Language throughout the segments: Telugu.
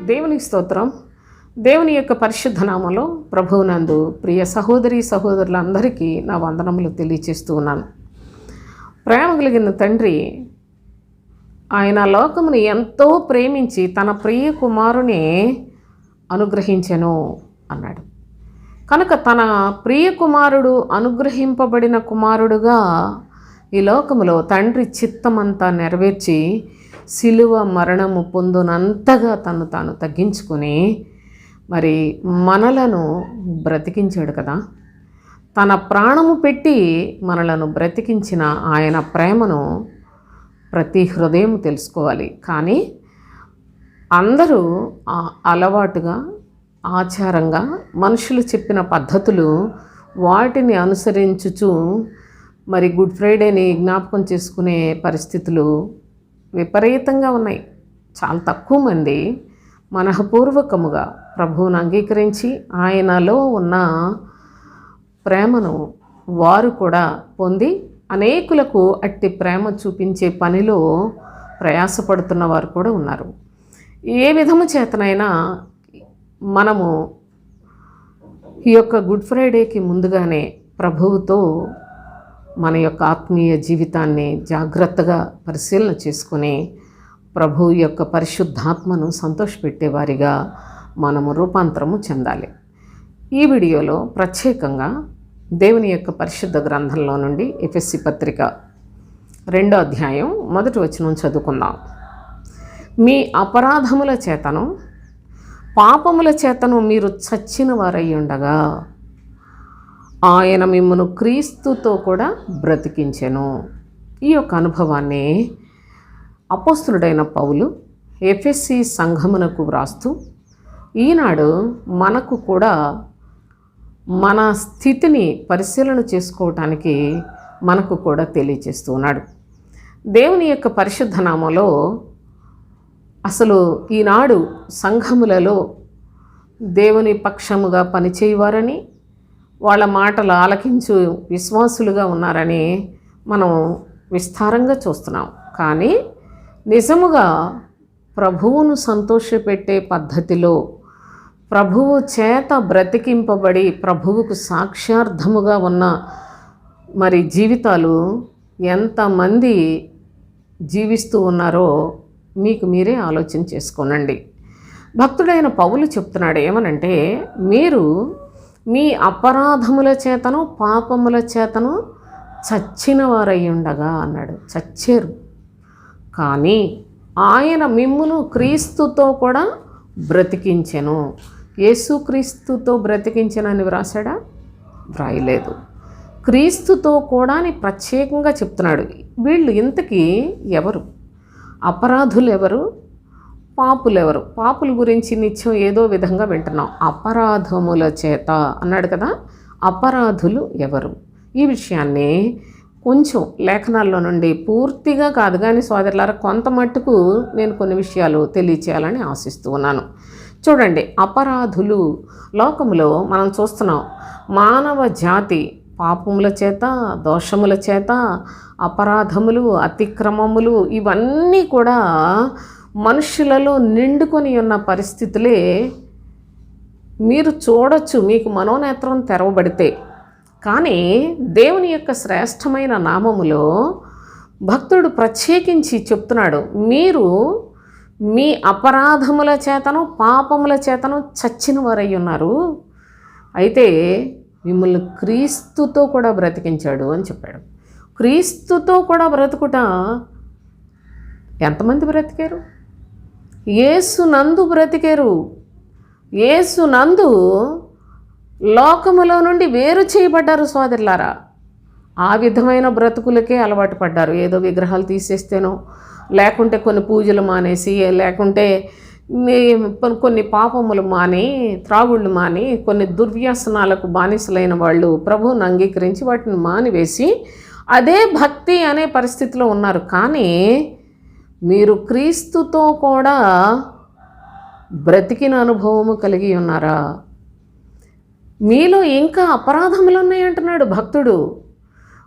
దేవునికి స్తోత్రం. దేవుని యొక్క పరిశుద్ధ నామములో ప్రభువునందు ప్రియ సహోదరి సహోదరులందరికీ నా వందనములు తెలియచేస్తూ ఉన్నాను. ప్రేమ కలిగిన తండ్రి ఆయన లోకమును ఎంతో ప్రేమించి తన ప్రియ కుమారుని అనుగ్రహించెను అన్నాడు. కనుక తన ప్రియ కుమారుడు అనుగ్రహింపబడిన కుమారుడుగా ఈ లోకములో తండ్రి చిత్తమంతా నెరవేర్చి సిలువ మరణము పొందునంతగా తను తాను తగ్గించుకొని మరి మనలను బ్రతికించాడు కదా. తన ప్రాణము పెట్టి మనలను బ్రతికించిన ఆయన ప్రేమను ప్రతి హృదయం తెలుసుకోవాలి. కానీ అందరూ అలవాటుగా ఆచారంగా మనుషులు చెప్పిన పద్ధతులు వాటిని అనుసరించుచు మరి గుడ్ ఫ్రైడేని జ్ఞాపకం చేసుకునే పరిస్థితులు విపరీతంగా ఉన్నాయి. చాలా తక్కువ మంది మనఃపూర్వకముగా ప్రభువును అంగీకరించి ఆయనలో ఉన్న ప్రేమను వారు కూడా పొంది అనేకులకు అట్టి ప్రేమ చూపించే పనిలో ప్రయాసపడుతున్న వారు కూడా ఉన్నారు. ఏ విధము చేతనైనా మనము ఈ యొక్క గుడ్ ఫ్రైడేకి ముందుగానే ప్రభువుతో మన యొక్క ఆత్మీయ జీవితాన్ని జాగ్రత్తగా పరిశీలన చేసుకుని ప్రభువు యొక్క పరిశుద్ధాత్మను సంతోషపెట్టేవారిగా మనము రూపాంతరము చెందాలి. ఈ వీడియోలో ప్రత్యేకంగా దేవుని యొక్క పరిశుద్ధ గ్రంథంలో నుండి ఎఫెసీ పత్రిక 2వ అధ్యాయం 1వ వచనం చదువుకుందాం. మీ అపరాధముల చేతను పాపముల చేతను మీరు చచ్చిన వారై ఉండగా ఆయన మిమ్మను క్రీస్తుతో కూడా బ్రతికించెను. ఈ యొక్క అనుభవాన్ని అపోస్తలుడైన పౌలు ఎఫెసీ సంఘమునకు వ్రాస్తూ ఈనాడు మనకు కూడా మన స్థితిని పరిశీలన చేసుకోవటానికి మనకు కూడా తెలియచేస్తూ ఉన్నాడు. దేవుని యొక్క పరిశుద్ధ నామములో అసలు ఈనాడు సంఘములలో దేవుని పక్షముగా పనిచేయవారని వాళ్ళ మాటలు ఆలకించు విశ్వాసులుగా ఉన్నారని మనం విస్తారంగా చూస్తున్నాం. కానీ నిజముగా ప్రభువును సంతోషపెట్టే పద్ధతిలో ప్రభువు చేత బ్రతికింపబడి ప్రభువుకు సాక్ష్యార్థముగా ఉన్న మరి జీవితాలు ఎంతమంది జీవిస్తూ ఉన్నారో మీకు మీరే ఆలోచన చేసుకోనండి. భక్తుడైన పౌలు చెప్తున్నాడు ఏమనంటే, మీరు మీ అపరాధముల చేతను పాపముల చేతను చచ్చిన వారై ఉండగా అన్నాడు. చచ్చారు, కానీ ఆయన మిమ్మును క్రీస్తుతో కూడా బ్రతికించెను. యేసుక్రీస్తుతో బ్రతికించెనని వ్రాసాడా? వ్రాయలేదు. క్రీస్తుతో కూడా అని ప్రత్యేకంగా చెప్తున్నాడు. వీళ్ళు ఇంతకీ ఎవరు? అపరాధులు ఎవరు? పాపులు ఎవరు? పాపుల గురించి నిత్యం ఏదో విధంగా వింటున్నాం. అపరాధముల చేత అన్నాడు కదా. అపరాధులు ఎవరు? ఈ విషయాన్ని కొంచెం లేఖనాల్లో నుండి పూర్తిగా కాదు కానీ సోదరులారా కొంత మట్టుకు నేను కొన్ని విషయాలు తెలియచేయాలని ఆశిస్తూ ఉన్నాను. చూడండి, అపరాధులు లోకములో మనం చూస్తున్నాం. మానవ జాతి పాపముల చేత, దోషముల చేత, అపరాధములు, అతిక్రమములు ఇవన్నీ కూడా మనుషులలో నిండుకొని ఉన్న పరిస్థితులే మీరు చూడొచ్చు, మీకు మనోనేత్రం తెరవబడితే. కానీ దేవుని యొక్క శ్రేష్టమైన నామములో భక్తుడు ప్రత్యేకించి చెప్తున్నాడు, మీరు మీ అపరాధముల చేతను పాపముల చేతను చచ్చిన వారై ఉన్నారు, అయితే మిమ్మల్ని క్రీస్తుతో కూడా బ్రతికించాడు అని చెప్పాడు. క్రీస్తుతో కూడా బ్రతుకుట ఎంతమంది బ్రతికారు? యేసునందు బ్రతికారు. యేసునందు లోకములో నుండి వేరు చేయబడ్డారు సోదరులారా. ఆ విధమైన బ్రతుకులకే అలవాటు పడ్డారు. ఏదో విగ్రహాలు తీసేస్తేనో, లేకుంటే కొన్ని పూజలు మానేసి, లేకుంటే కొన్ని పాపములు మాని, త్రాగుళ్ళు మాని, కొన్ని దుర్వ్యసనాలకు బానిసలైన వాళ్ళు ప్రభువును అంగీకరించి వాటిని మానివేసి అదే భక్తి అనే పరిస్థితిలో ఉన్నారు. కానీ మీరు క్రీస్తుతో కూడా బ్రతికిన అనుభవము కలిగి ఉన్నారా? మీలో ఇంకా అపరాధములు ఉన్నాయంటున్నాడు భక్తుడు.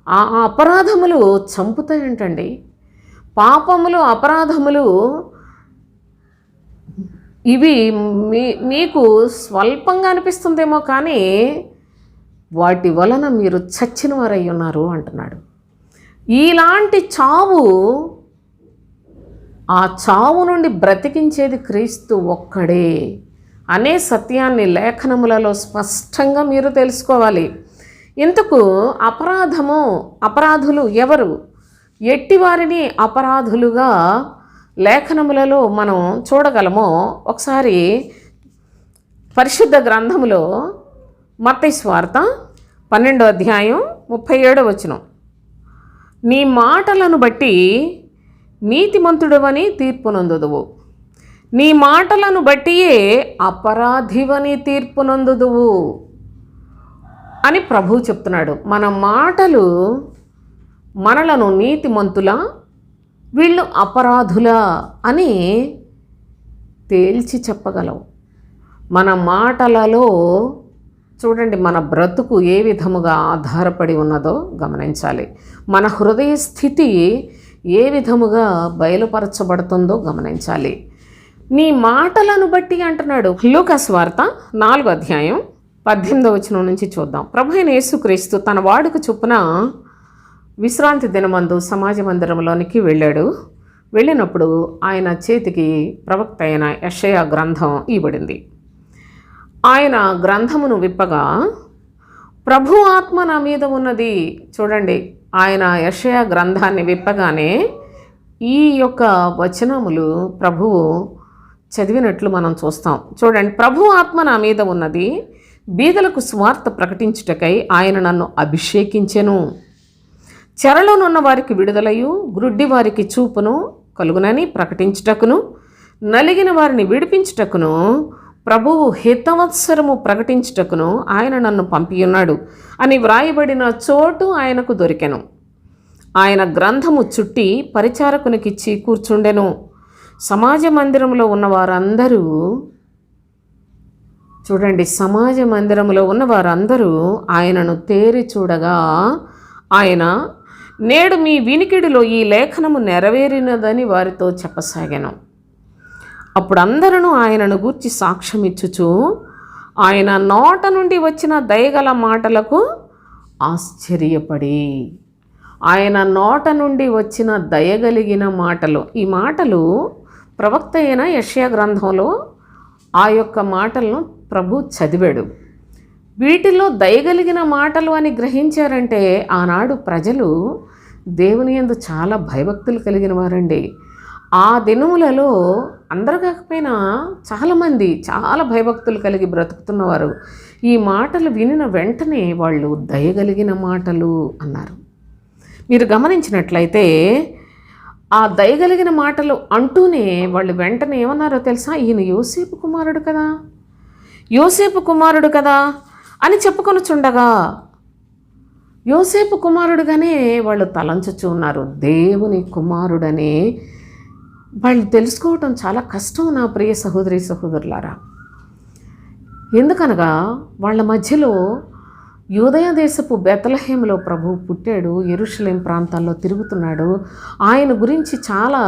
ఆ అపరాధములు చంపుతాయంటండి. పాపములు, అపరాధములు ఇవి మీకు స్వల్పంగా అనిపిస్తుందేమో, కానీ వాటి వలన మీరు చచ్చిన వారై ఉన్నారు అంటున్నాడు. ఇలాంటి చావు, ఆ చావు నుండి బ్రతికించేది క్రీస్తు ఒక్కడే అనే సత్యాన్ని లేఖనములలో స్పష్టంగా మీరు తెలుసుకోవాలి. ఇంతకు అపరాధులు ఎవరు? ఎట్టివారిని అపరాధులుగా లేఖనములలో మనం చూడగలమో ఒకసారి పరిశుద్ధ గ్రంథములో మత్తయి సువార్త 12వ అధ్యాయం 37వ వచనం, నీ మాటలను బట్టి నీతిమంతుడవని తీర్పునందుదువు, నీ మాటలను బట్టియే అపరాధివని తీర్పునందుదువు అని ప్రభువు చెప్తున్నాడు. మన మాటలు మనలను నీతిమంతులా, వీళ్ళు అపరాధులా అని తేల్చి చెప్పగలవు. మన మాటలలో చూడండి, మన బ్రతుకు ఏ విధముగా ఆధారపడి ఉన్నదో గమనించాలి. మన హృదయ స్థితి ఏ విధముగా బయలుపరచబడుతుందో గమనించాలి. నీ మాటలను బట్టి అంటున్నాడు. లూకా సువార్త 4వ అధ్యాయం 18వ వచనం నుంచి చూద్దాం. ప్రభు అయిన యేసుక్రీస్తు తన వాడుక చొప్పున విశ్రాంతి దినమందు సమాజ మందిరంలోనికి వెళ్ళాడు. వెళ్ళినప్పుడు ఆయన చేతికి ప్రవక్త అయిన యెషయా గ్రంథం ఇవ్వబడింది. ఆయన గ్రంథమును విప్పగా ప్రభు ఆత్మ నా మీద ఉన్నది. చూడండి, ఆయన యెషయా గ్రంథాన్ని విప్పగానే ఈ యొక్క వచనములు ప్రభువు చదివినట్లు మనం చూస్తాం. చూడండి, ప్రభు ఆత్మ నా మీద ఉన్నది, బీదలకు సువార్త ప్రకటించుటకై ఆయన నన్ను అభిషేకించెను, చెరలోనున్న వారికి విడుదలయు, గ్రుడ్డి వారికి చూపును కలుగునని ప్రకటించుటకును, నలిగిన వారిని విడిపించుటకును, ప్రభువు హితవత్సరము ప్రకటించుటకును ఆయన నన్ను పంపియున్నాడు అని వ్రాయబడిన చోటు ఆయనకు దొరికెను. ఆయన గ్రంథము చుట్టి పరిచారకునికిచ్చి కూర్చుండెను. సమాజ మందిరంలో ఉన్న వారందరూ, చూడండి, సమాజ మందిరంలో ఉన్న వారందరూ ఆయనను తేరి చూడగా ఆయన, నేడు మీ వినికిడిలో ఈ లేఖనము నెరవేరినదని వారితో చెప్పసాగాను. అప్పుడు అందరూ ఆయనను గూర్చి సాక్ష్యం ఇచ్చుచు ఆయన నోట నుండి వచ్చిన దయగల మాటలకు ఆశ్చర్యపడి, ఆయన నోట నుండి వచ్చిన దయగలిగిన మాటలు, ఈ మాటలు ప్రవక్త అయిన యెషయా గ్రంథంలో ఆ యొక్క మాటలను ప్రభు చదివాడు. వీటిలో దయగలిగిన మాటలు అని గ్రహించారంటే ఆనాడు ప్రజలు దేవుని యందు చాలా భయభక్తులు కలిగిన వారండి. ఆ దినములలో అందరూ కాకపోయినా చాలామంది చాలా భయభక్తులు కలిగి బ్రతుకుతున్నవారు ఈ మాటలు వినిన వెంటనే వాళ్ళు దయగలిగిన మాటలు అన్నారు. మీరు గమనించినట్లయితే ఆ దయగలిగిన మాటలు అంటూనే వాళ్ళు వెంటనే ఏమన్నారో తెలుసా? ఈయన యోసేపు కుమారుడు కదా, యోసేపు కుమారుడు కదా అని చెప్పుకొనుచుండగా యోసేపు కుమారుడుగానే వాళ్ళు తలంచుచూ ఉన్నారు. దేవుని కుమారుడని వాళ్ళు తెలుసుకోవటం చాలా కష్టం నా ప్రియ సహోదరి సహోదరులారా. ఎందుకనగా వాళ్ళ మధ్యలో యూదయ దేశపు బెత్లెహేములో ప్రభువు పుట్టాడు, యెరూషలేం ప్రాంతాల్లో తిరుగుతున్నాడు. ఆయన గురించి చాలా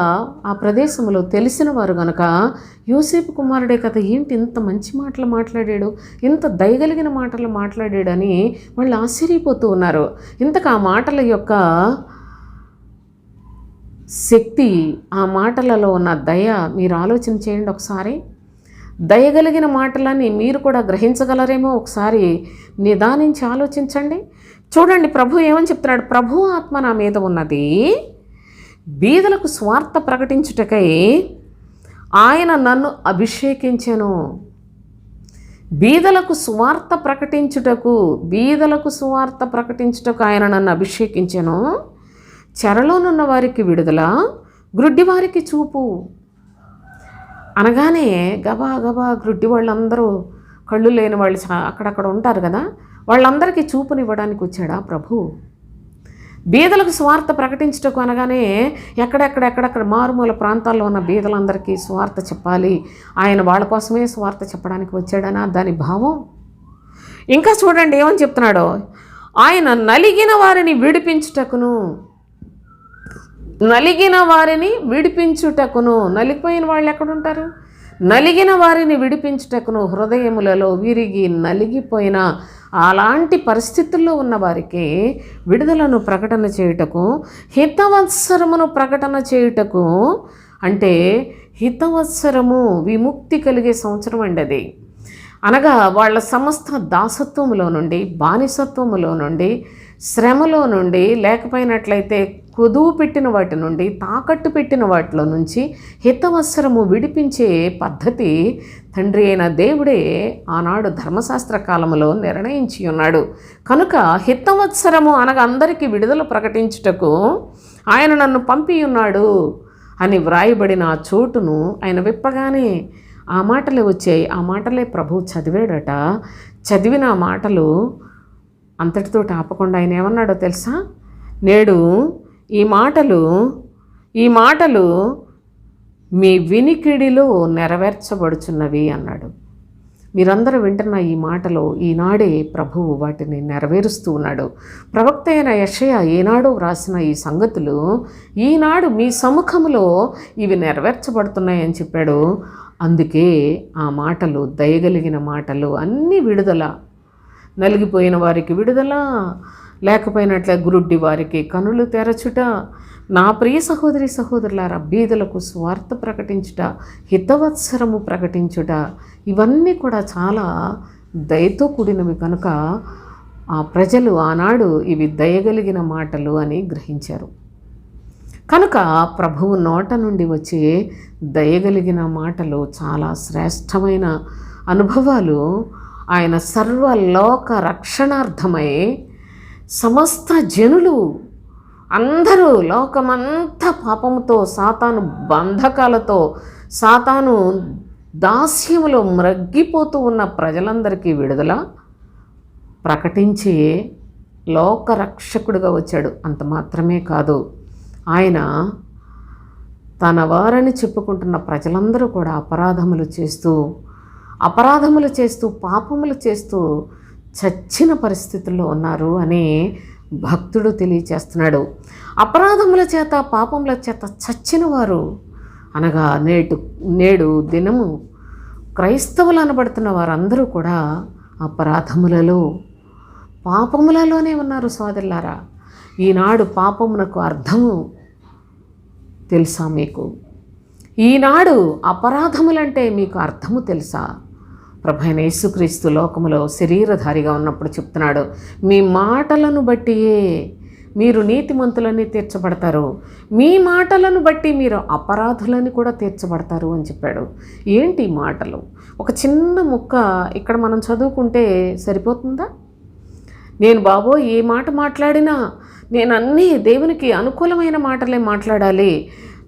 ఆ ప్రదేశంలో తెలిసిన వారు కనుక యోసేపు కుమారుడే కదా, ఏంటి ఇంత మంచి మాటలు మాట్లాడాడు, ఇంత దయగలిగిన మాటలు మాట్లాడాడని వాళ్ళు ఆశ్చర్యపోతూ ఉన్నారు. ఇంతకు ఆ మాటల యొక్క శక్తి, ఆ మాటలలో ఉన్న దయ మీరు ఆలోచన చేయండి ఒకసారి. దయగలిగిన మాటలని మీరు కూడా గ్రహించగలరేమో ఒకసారి నిదానించి ఆలోచించండి. చూడండి, ప్రభు ఏమని చెప్తున్నాడు? ప్రభు ఆత్మ నా మీద ఉన్నది, బీదలకు స్వార్థ ప్రకటించుటకై ఆయన నన్ను అభిషేకించెను. బీదలకు సువార్త ప్రకటించుటకు ఆయన నన్ను అభిషేకించెను, చెరలోనున్న వారికి విడుదల, గ్రుడ్డి వారికి చూపు అనగానే గబా గబా గ్రుడ్డి వాళ్ళందరూ, కళ్ళు లేని వాళ్ళు అక్కడక్కడ ఉంటారు కదా, వాళ్ళందరికీ చూపునివ్వడానికి వచ్చాడా ప్రభు. బీదలకు స్వార్థ ప్రకటించటకు అనగానే ఎక్కడెక్కడ మారుమూల ప్రాంతాల్లో ఉన్న బీదలందరికీ స్వార్థ చెప్పాలి, ఆయన వాళ్ళ కోసమే స్వార్థ చెప్పడానికి వచ్చాడనా దాని భావం. ఇంకా చూడండి ఏమని చెప్తున్నాడో, ఆయన నలిగిన వారిని విడిపించుటకును, నలిగిన వారిని విడిపించుటకును. నలిగిపోయిన వాళ్ళు ఎక్కడుంటారు? నలిగిన వారిని విడిపించుటకును, హృదయములలో విరిగి నలిగిపోయిన అలాంటి పరిస్థితుల్లో ఉన్న వారికి విడుదలను ప్రకటన చేయుటకు, హితవత్సరమును ప్రకటన చేయుటకు. అంటే హితవత్సరము విముక్తి కలిగే సంవత్సరం అండి అది. అనగా వాళ్ళ సమస్త దాసత్వములో నుండి, బానిసత్వములో నుండి, శ్రమలో నుండి, లేకపోయినట్లయితే కొదువు పెట్టిన వాటి నుండి, తాకట్టు పెట్టిన వాటిలో నుంచి హితవత్సరము విడిపించే పద్ధతి తండ్రి అయిన దేవుడే ఆనాడు ధర్మశాస్త్ర కాలంలో నిర్ణయించి ఉన్నాడు. కనుక హితవత్సరము అనగా అందరికీ విడుదల ప్రకటించుటకు ఆయన నన్ను పంపి ఉన్నాడు అని వ్రాయబడిన ఆ చోటును ఆయన విప్పగానే ఆ మాటలే వచ్చాయి. ఆ మాటలే ప్రభువు చదివాడట. చదివిన ఆ మాటలు అంతటితో ఆపకుండా ఆయన ఏమన్నాడో తెలుసా? నేడు ఈ మాటలు మీ వినికిడిలో నెరవేర్చబడుచున్నవి అన్నాడు. మీరందరూ వింటున్న ఈ మాటలు ఈనాడే ప్రభువు వాటిని నెరవేరుస్తూ ఉన్నాడు. ప్రవక్త అయిన యెషయా ఏనాడో వ్రాసిన ఈ సంగతులు ఈనాడు మీ సముఖంలో ఇవి నెరవేర్చబడుతున్నాయని చెప్పాడు. అందుకే ఆ మాటలు దయగలిగిన మాటలు, అన్నీ విడుదల. నలిగిపోయిన వారికి విడుదల, లేకపోయినట్లే గురుడ్డి వారికి కనులు తెరచుట, నా ప్రియ సహోదరి సహోదరులారా బీదలకు స్వార్థ ప్రకటించుట, హితవత్సరము ప్రకటించుట, ఇవన్నీ కూడా చాలా దయతో కూడినవి. కనుక ఆ ప్రజలు ఆనాడు ఇవి దయగలిగిన మాటలు అని గ్రహించారు. కనుక ప్రభువు నోట నుండి వచ్చే దయగలిగిన మాటలు చాలా శ్రేష్టమైన అనుభవాలు. ఆయన సర్వలోక రక్షణార్థమై సమస్త జనులు అందరూ, లోకమంతా పాపముతో, సాతాను బంధకాలతో, సాతాను దాస్యములో మ్రగ్గిపోతూ ఉన్న ప్రజలందరికీ విడుదల ప్రకటించి లోకరక్షకుడిగా వచ్చాడు. అంత మాత్రమే కాదు, ఆయన తన వారని చెప్పుకుంటున్న ప్రజలందరూ కూడా అపరాధములు చేస్తూ పాపములు చేస్తూ చచ్చిన పరిస్థితుల్లో ఉన్నారు అని భక్తుడు తెలియచేస్తున్నాడు. అపరాధముల చేత, పాపముల చేత చచ్చిన వారు అనగా నేడు దినము క్రైస్తవులు అనబడుతున్న వారందరూ కూడా అపరాధములలో, పాపములలోనే ఉన్నారు. సోదరులారా, ఈనాడు పాపమునకు అర్థము తెలుసా మీకు? ఈనాడు అపరాధములంటే మీకు అర్థము తెలుసా? ప్రభువైన యేసుక్రీస్తు లోకములో శరీరధారిగా ఉన్నప్పుడు చెప్తున్నాడు, మీ మాటలను బట్టియే మీరు నీతిమంతులని తీర్చబడతారు, మీ మాటలను బట్టి మీరు అపరాధులని కూడా తీర్చబడతారు అని చెప్పాడు. ఏంటి మాటలు? ఒక చిన్న ముక్క ఇక్కడ మనం చదువుకుంటే సరిపోతుందా? నేను బాబోయ్ ఏ మాట మాట్లాడినా నేను అన్నీ దేవునికి అనుకూలమైన మాటలే మాట్లాడాలి,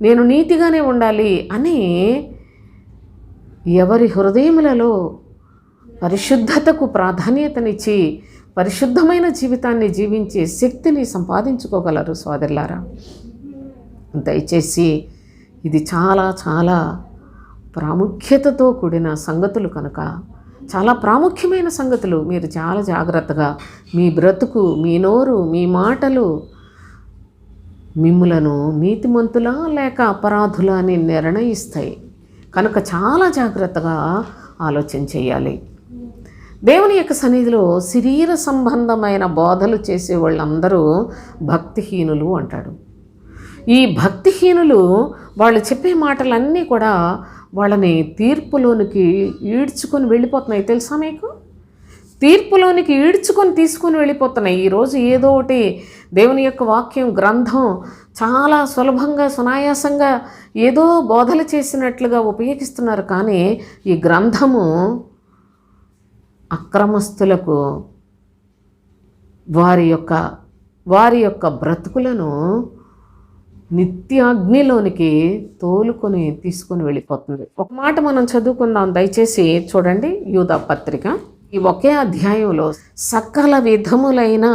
నేను నీతిగానే ఉండాలి అని ఎవరి హృదయములలో పరిశుద్ధతకు ప్రాధాన్యతనిచ్చి పరిశుద్ధమైన జీవితాన్ని జీవించే శక్తిని సంపాదించుకోగలరు సోదరులారా. దయచేసి ఇది చాలా చాలా ప్రాముఖ్యతతో కూడిన సంగతులు కనుక, చాలా ప్రాముఖ్యమైన సంగతులు. మీరు చాలా జాగ్రత్తగా మీ బ్రతుకు, మీ నోరు, మీ మాటలు మిమ్ములను నీతిమంతులా లేక అపరాధులా అని నిర్ణయిస్తాయి. కనుక చాలా జాగ్రత్తగా ఆలోచన చేయాలి. దేవుని యొక్క సన్నిధిలో శరీర సంబంధమైన బోధలు చేసే వాళ్ళందరూ భక్తిహీనులు అంటాడు. ఈ భక్తిహీనులు వాళ్ళు చెప్పే మాటలన్నీ కూడా వాళ్ళని తీర్పులోనికి ఈడ్చుకొని వెళ్ళిపోతున్నాయి. తెలుసా మీకు? తీర్పులోనికి తీసుకొని వెళ్ళిపోతున్నాయి. ఈరోజు ఏదో ఒకటి దేవుని యొక్క వాక్యం, గ్రంథం చాలా సులభంగా, సునాయాసంగా ఏదో బోధలు చేసినట్లుగా ఉపయోగిస్తున్నారు. కానీ ఈ గ్రంథము అక్రమస్తులకు వారి యొక్క బ్రతుకులను నిత్యాగ్నిలోనికి తీసుకొని వెళ్ళిపోతుంది. ఒక మాట మనం చదువుకుందాం, దయచేసి చూడండి. యూదా పత్రిక ఈ ఒకే అధ్యాయంలో సకల విధములైన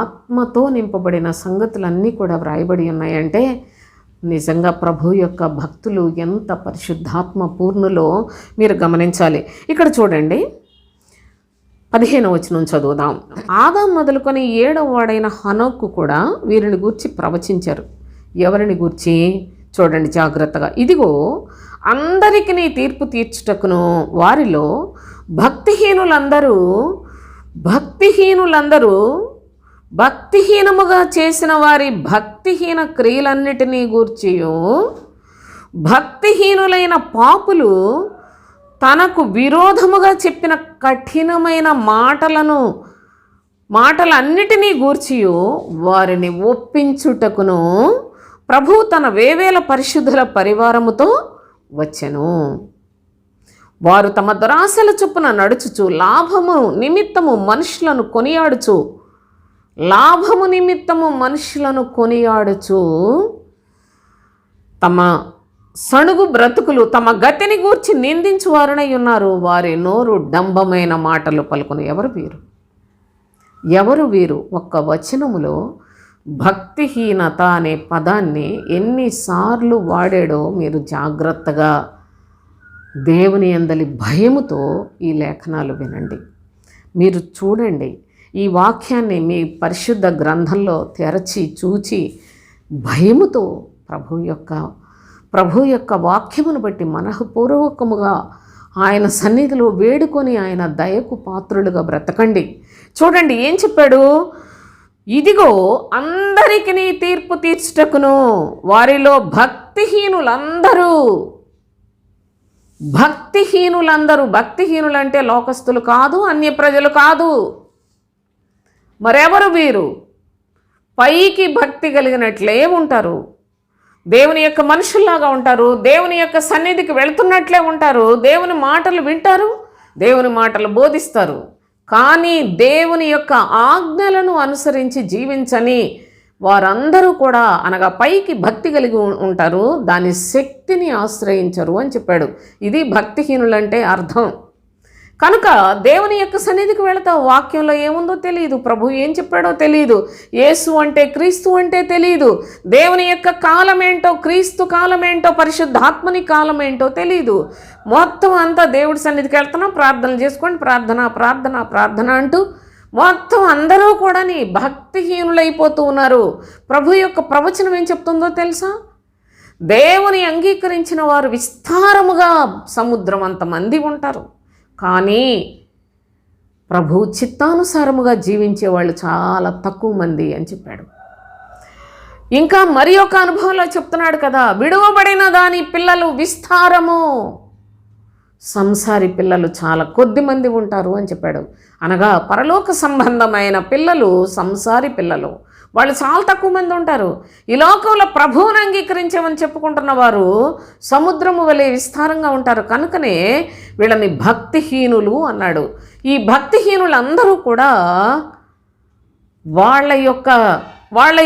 ఆత్మతో నింపబడిన సంగతులన్నీ కూడా వ్రాయబడి ఉన్నాయంటే నిజంగా ప్రభు యొక్క భక్తులు ఎంత పరిశుద్ధాత్మ పూర్ణులో మీరు గమనించాలి. ఇక్కడ చూడండి, 15వ వచనం చదువుదాం. ఆదాం మొదలుకొని 7వ వాడైన హనోకు కూడా వీరిని గూర్చి ప్రవచించారు. ఎవరిని గూర్చి? చూడండి జాగ్రత్తగా. ఇదిగో అందరికి నీ తీర్పు తీర్చుటకును వారిలో భక్తిహీనముగా చేసిన వారి భక్తిహీన క్రియలన్నిటినీ గూర్చియు భక్తిహీనులైన పాపులు తనకు విరోధముగా చెప్పిన కఠినమైన మాటలన్నిటినీ గూర్చియు వారిని ఒప్పించుటకును ప్రభువు తన వేవేల పరిశుద్ధుల పరివారముతో వచ్చెను. వారు తమ దురాశల చొప్పున నడుచుచు లాభము నిమిత్తము మనుషులను కొనియాడుచు తమ సణుగు బ్రతుకులు తమ గతిని గూర్చి నిందించువారనై ఉన్నారు. వారి నోరు డంబమైన మాటలు పలుకును. ఎవరు వీరు? ఒక్క వచనములో భక్తిహీనత అనే పదాన్ని ఎన్నిసార్లు వాడాడో మీరు జాగ్రత్తగా దేవుని యందలి భయముతో ఈ లేఖనాలు వినండి. మీరు చూడండి, ఈ వాక్యాన్ని మీ పరిశుద్ధ గ్రంథంలో తెరచి చూచి భయముతో ప్రభు యొక్క వాక్యమును బట్టి మనఃపూర్వకముగా ఆయన సన్నిధిలో వేడుకొని ఆయన దయకు పాత్రులుగా బ్రతకండి. చూడండి ఏం చెప్పాడు? ఇదిగో అందరికి నీ తీర్పు తీర్చుటకును వారిలో భక్తిహీనులంటే లోకస్తులు కాదు, అన్య ప్రజలు కాదు. మరెవరు వీరు? పైకి భక్తి కలిగినట్లే ఉంటారు, దేవుని యొక్క మనుషుల్లాగా ఉంటారు, దేవుని యొక్క సన్నిధికి వెళ్తున్నట్లే ఉంటారు, దేవుని మాటలు వింటారు, దేవుని మాటలు బోధిస్తారు. కానీ దేవుని యొక్క ఆజ్ఞలను అనుసరించి జీవించని వారందరూ కూడా అనగా పైకి భక్తి కలిగి ఉంటారు, దాని శక్తిని ఆశ్రయించరు అని చెప్పాడు. ఇది భక్తిహీనులంటే అర్థం. కనుక దేవుని యొక్క సన్నిధికి వెళతావు, వాక్యంలో ఏముందో తెలియదు, ప్రభు ఏం చెప్పాడో తెలియదు, యేసు అంటే క్రీస్తు అంటే తెలియదు, దేవుని యొక్క కాలం ఏంటో, క్రీస్తు కాలం ఏంటో, పరిశుద్ధాత్మని కాలం ఏంటో తెలియదు. మొత్తం అంతా దేవుడి సన్నిధికి వెళ్తున్నాం, ప్రార్థనలు చేసుకోండి, ప్రార్థన అంటూ మొత్తం అందరూ కూడా భక్తిహీనులైపోతూ ఉన్నారు. ప్రభు యొక్క ప్రవచనం ఏం చెప్తుందో తెలుసా? దేవుని అంగీకరించిన వారు విస్తారముగా సముద్రం అంతమంది ఉంటారు, కానీ ప్రభు చిత్తానుసారముగా జీవించే వాళ్ళు చాలా తక్కువ మంది అని చెప్పాడు. ఇంకా మరి ఒక అనుభవంలో చెప్తున్నాడు కదా, విడువబడిన దాని పిల్లలు విస్తారము, సంసారి పిల్లలు చాలా కొద్ది మంది ఉంటారు అని చెప్పాడు. అనగా పరలోక సంబంధమైన పిల్లలు సంసారి పిల్లలు, వాళ్ళు చాలా తక్కువ మంది ఉంటారు. ఈ లోకంలో ప్రభువుని అంగీకరించామని చెప్పుకుంటున్న వారు సముద్రము వలె విస్తారంగా ఉంటారు. కనుకనే వీళ్ళని భక్తిహీనులు అన్నాడు. ఈ భక్తిహీనులందరూ కూడా వాళ్ళ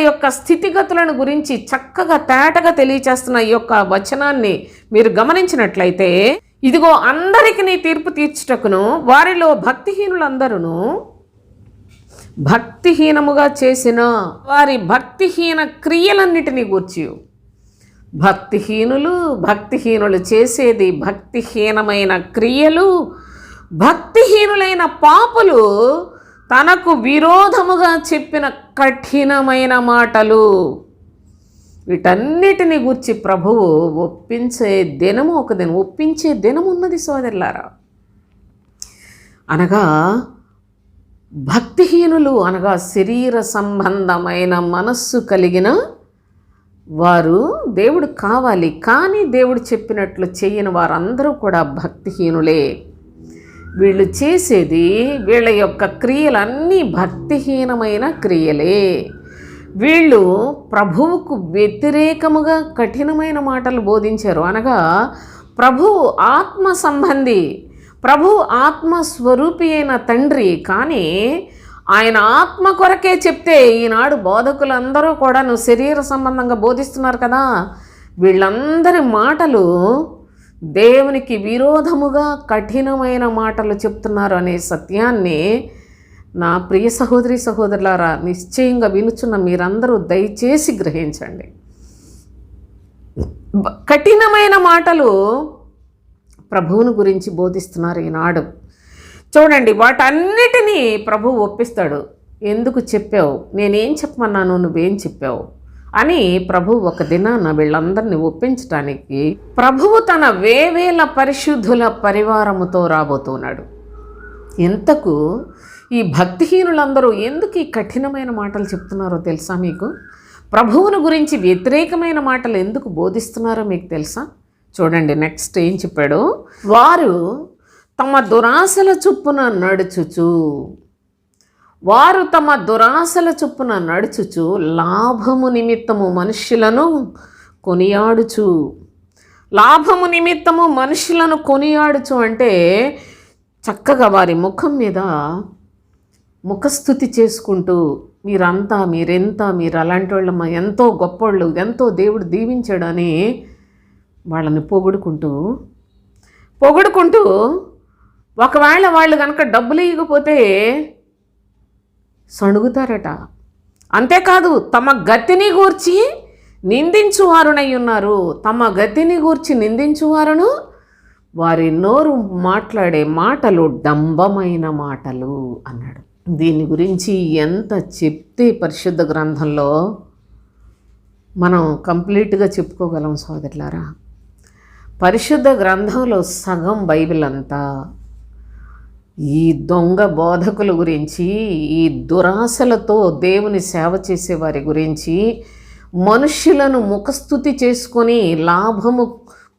యొక్క స్థితిగతులను గురించి చక్కగా తేటగా తెలియచేస్తున్న ఈ యొక్క వచనాన్ని మీరు గమనించినట్లయితే, ఇదిగో అందరికి నీ తీర్పు తీర్చుటకును వారిలో భక్తిహీనులందరూ భక్తిహీనముగా చేసిన వారి భక్తిహీన క్రియలన్నిటినీ గూర్చి, భక్తిహీనులు చేసేది భక్తిహీనమైన క్రియలు, భక్తిహీనులైన పాపులు తనకు విరోధముగా చెప్పిన కఠినమైన మాటలు, వీటన్నిటిని గూర్చి ప్రభువు ఒప్పించే దినం ఉన్నది సోదరులారా. అనగా భక్తిహీనులు అనగా శరీర సంబంధమైన మనస్సు కలిగిన వారు దేవుడు కావాలి, కానీ దేవుడు చెప్పినట్లు చేయని వారందరూ కూడా భక్తిహీనులే. వీళ్ళు చేసేది, వీళ్ళ యొక్క క్రియలన్నీ భక్తిహీనమైన క్రియలే. వీళ్ళు ప్రభువుకు వ్యతిరేకముగా కఠినమైన మాటలు బోధించారు. అనగా ప్రభువు ఆత్మ సంబంధి, ప్రభువు ఆత్మస్వరూపి అయిన తండ్రి, కానీ ఆయన ఆత్మ కొరకే చెప్తే ఈనాడు బోధకులందరూ కూడా శరీర సంబంధంగా బోధిస్తున్నారు కదా, వీళ్ళందరి మాటలు దేవునికి విరోధముగా కఠినమైన మాటలు చెప్తున్నారు అనే సత్యాన్ని నా ప్రియ సహోదరి సహోదరులారా నిశ్చయంగా వినుచున్న మీరందరూ దయచేసి గ్రహించండి. కఠినమైన మాటలు ప్రభువుని గురించి బోధిస్తున్నారు ఈనాడు. చూడండి, వాటన్నిటినీ ప్రభువు ఒప్పిస్తాడు. ఎందుకు చెప్పావు, నేనేం చెప్పమన్నాను, నువ్వేం చెప్పావు, అని ప్రభువు ఒక దినాన వీళ్ళందరినీ ఒప్పించటానికి ప్రభువు తన వేవేల పరిశుద్ధుల పరివారముతో రాబోతున్నాడు. ఇంతకు ఈ భక్తిహీనులందరూ ఎందుకు ఈ కఠినమైన మాటలు చెప్తున్నారో తెలుసా మీకు? ప్రభువుని గురించి వ్యతిరేకమైన మాటలు ఎందుకు బోధిస్తున్నారో మీకు తెలుసా? చూడండి, నెక్స్ట్ ఏం చెప్పాడు? వారు తమ దురాశల చొప్పున నడుచుచు, వారు తమ దురాశల చొప్పున నడుచుచు లాభము నిమిత్తము మనుష్యులను కొనియాడుచు. లాభము నిమిత్తము మనుషులను కొనియాడుచు అంటే చక్కగా వారి ముఖం మీద ముఖస్థుతి చేసుకుంటూ, మీరంతా, మీరెంత, మీరు అలాంటి వాళ్ళమ్మా, ఎంతో గొప్పోళ్ళు, ఎంతో దేవుడు దీవించాడని వాళ్ళని పొగుడుకుంటూ ఒకవేళ వాళ్ళు కనుక డబ్బులు ఇవ్వకపోతే సణుగుతారట. అంతేకాదు, తమ గతిని గూర్చి నిందించువారునై ఉన్నారు. తమ గతిని గూర్చి నిందించువారును వారి నోరు మాట్లాడే మాటలు డంబమైన మాటలు అన్నాడు. దీని గురించి ఎంత చెప్తే పరిశుద్ధ గ్రంథంలో మనం కంప్లీట్గా చెప్పుకోగలం సోదరులారా. పరిశుద్ధ గ్రంథంలో సగం బైబిల్ అంతా ఈ దొంగ బోధకుల గురించి, ఈ దురాశలతో దేవుని సేవ చేసే వారి గురించి, మనుష్యులను ముఖస్థుతి చేసుకొని లాభము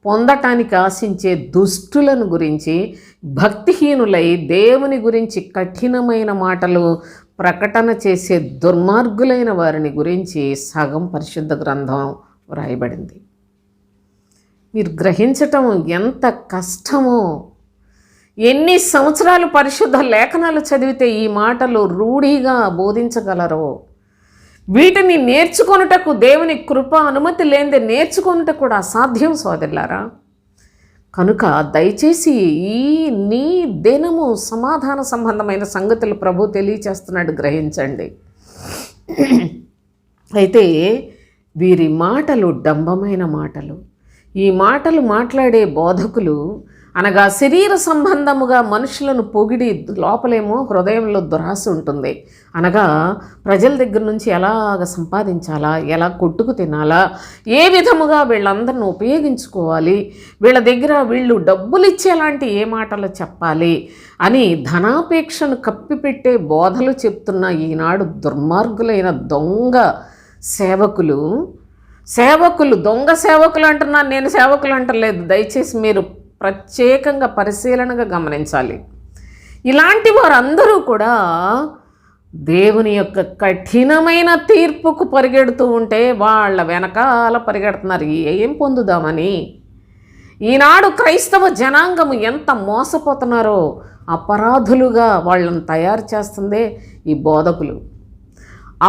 పొందటానికి ఆశించే దుష్టులను గురించి, భక్తిహీనులై దేవుని గురించి కఠినమైన మాటలు ప్రకటన చేసే దుర్మార్గులైన వారిని గురించి సగం పరిశుద్ధ గ్రంథం వ్రాయబడింది. మీరు గ్రహించటం ఎంత కష్టమో. ఎన్ని సంవత్సరాలు పరిశుద్ధ లేఖనాలు చదివితే ఈ మాటలు రూఢిగా బోధించగలరో. వీటిని నేర్చుకొనుటకు దేవుని కృప అనుమతి లేనిదే నేర్చుకొనుట కూడా అసాధ్యం సోదరులారా. కనుక దయచేసి నీ దినము సమాధాన సంబంధమైన సంగతులు ప్రభు తెలియచేస్తున్నాడు, గ్రహించండి. అయితే వీరి మాటలు డంబమైన మాటలు. ఈ మాటలు మాట్లాడే బోధకులు అనగా శరీర సంబంధముగా మనుషులను పొగిడి, లోపలేమో హృదయంలో దురాశ ఉంటుంది. అనగా ప్రజల దగ్గర నుంచి ఎలాగ సంపాదించాలా, ఎలా కొట్టుకు తినాలా, ఏ విధముగా వీళ్ళందరిని ఉపయోగించుకోవాలి, వీళ్ళ దగ్గర వీళ్ళు డబ్బులు ఇచ్చేలాంటి ఏ మాటలు చెప్పాలి అని ధనాపేక్షను కప్పిపెట్టే బోధలు చెప్తున్న ఈనాడు దుర్మార్గులైన దొంగ సేవకులు దొంగ సేవకులు అంటున్నాను, నేను సేవకులు అంటలేదు. దయచేసి మీరు ప్రత్యేకంగా పరిశీలనగా గమనించాలి. ఇలాంటి వారందరూ కూడా దేవుని యొక్క కఠినమైన తీర్పుకు పరిగెడుతూ ఉంటే వాళ్ళ వెనకాల పరిగెడుతున్నారు ఏం పొందుదామని. ఈనాడు క్రైస్తవ జనాంగము ఎంత మోసపోతున్నారో అపరాధులుగా వాళ్ళని తయారు చేస్తుందే ఈ బోధకులు.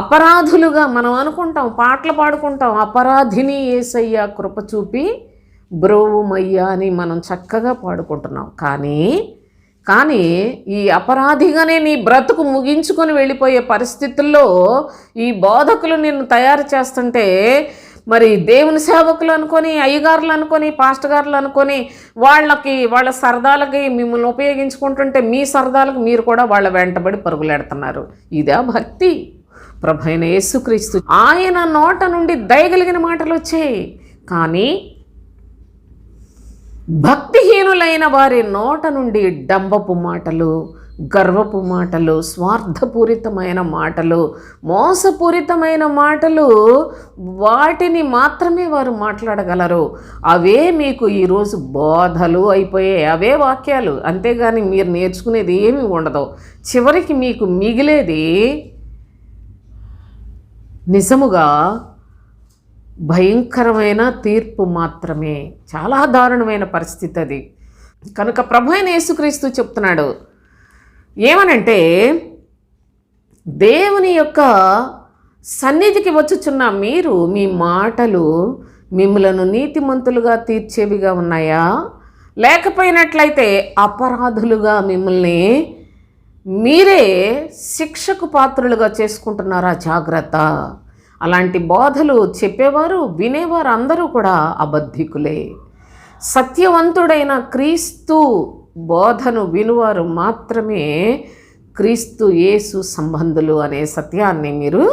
అపరాధులుగా మనం అనుకుంటాం, పాటలు పాడుకుంటాం, అపరాధిని యేసయ్య కృప చూపి బ్రోవుమయ్యా అని మనం చక్కగా పాడుకుంటున్నాం. కానీ ఈ అపరాధిగానే నీ బ్రతుకు ముగించుకొని వెళ్ళిపోయే పరిస్థితుల్లో ఈ బోధకులు నిన్ను తయారు చేస్తుంటే, మరి దేవుని సేవకులు అనుకొని, అయ్యగారులు అనుకొని, పాస్టర్ గారులు అనుకొని వాళ్ళ సరదాలకి మిమ్మల్ని ఉపయోగించుకుంటుంటే మీ సరదాలకు మీరు కూడా వాళ్ళ వెంటబడి పరుగులెడుతున్నారు. ఇదే భక్తి? ప్రభు అయిన యేసుక్రీస్తు ఆయన నోట నుండి దయగలిగిన మాటలు వచ్చాయి, కానీ భక్తిహీనులైన వారి నోట నుండి డంబపు మాటలు, గర్వపు మాటలు, స్వార్థపూరితమైన మాటలు, మోసపూరితమైన మాటలు, వాటిని మాత్రమే వారు మాట్లాడగలరు. అవే మీకు ఈరోజు బోధలు అయిపోయాయి, అవే వాక్యాలు. అంతేగాని మీరు నేర్చుకునేది ఏమీ ఉండదు. చివరికి మీకు మిగిలేది నిజముగా భయంకరమైన తీర్పు మాత్రమే. చాలా దారుణమైన పరిస్థితి అది. కనుక ప్రభు అయిన యేసుక్రీస్తు చెప్తున్నాడు ఏమనంటే, దేవుని యొక్క సన్నిధికి వచ్చుచున్న మీరు, మీ మాటలు మిమ్మలను నీతిమంతులుగా తీర్చేవిగా ఉన్నాయా, లేకపోయినట్లయితే అపరాధులుగా మిమ్మల్ని మీరే శిక్షకు పాత్రులుగా చేసుకుంటున్నారా? జాగ్రత్త. అలాంటి బోధలు చెప్పేవారు, వినేవారు అందరూ కూడా అబద్ధికులే. సత్యవంతుడైన క్రీస్తు బోధను వినువారు మాత్రమే క్రీస్తు యేసు సంబంధులు అనే సత్యాన్ని మీరు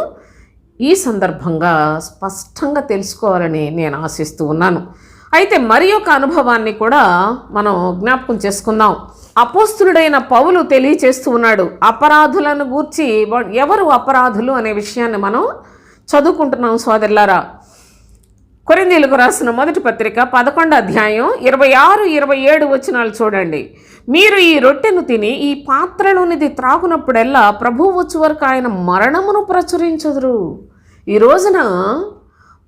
ఈ సందర్భంగా స్పష్టంగా తెలుసుకోవాలని నేను ఆశిస్తూ ఉన్నాను. అయితే మరి ఒక అనుభవాన్ని కూడా మనం జ్ఞాపకం చేసుకుందాం. అపోస్తులుడైన పౌలు తెలియచేస్తూ ఉన్నాడు. అపరాధులను గూర్చి ఎవరు అపరాధులు అనే విషయాన్ని మనం చదువుకుంటున్నాం సోదరులారా. కొరింథీయులకు రాసిన మొదటి పత్రిక 11వ అధ్యాయం 26-27 వచనాలు చూడండి. మీరు ఈ రొట్టెను తిని ఈ పాత్రలోనిది త్రాగునప్పుడెల్లా ప్రభువు వచ్చు వరకు ఆయన మరణమును ప్రచురించుదురు. ఈ రోజున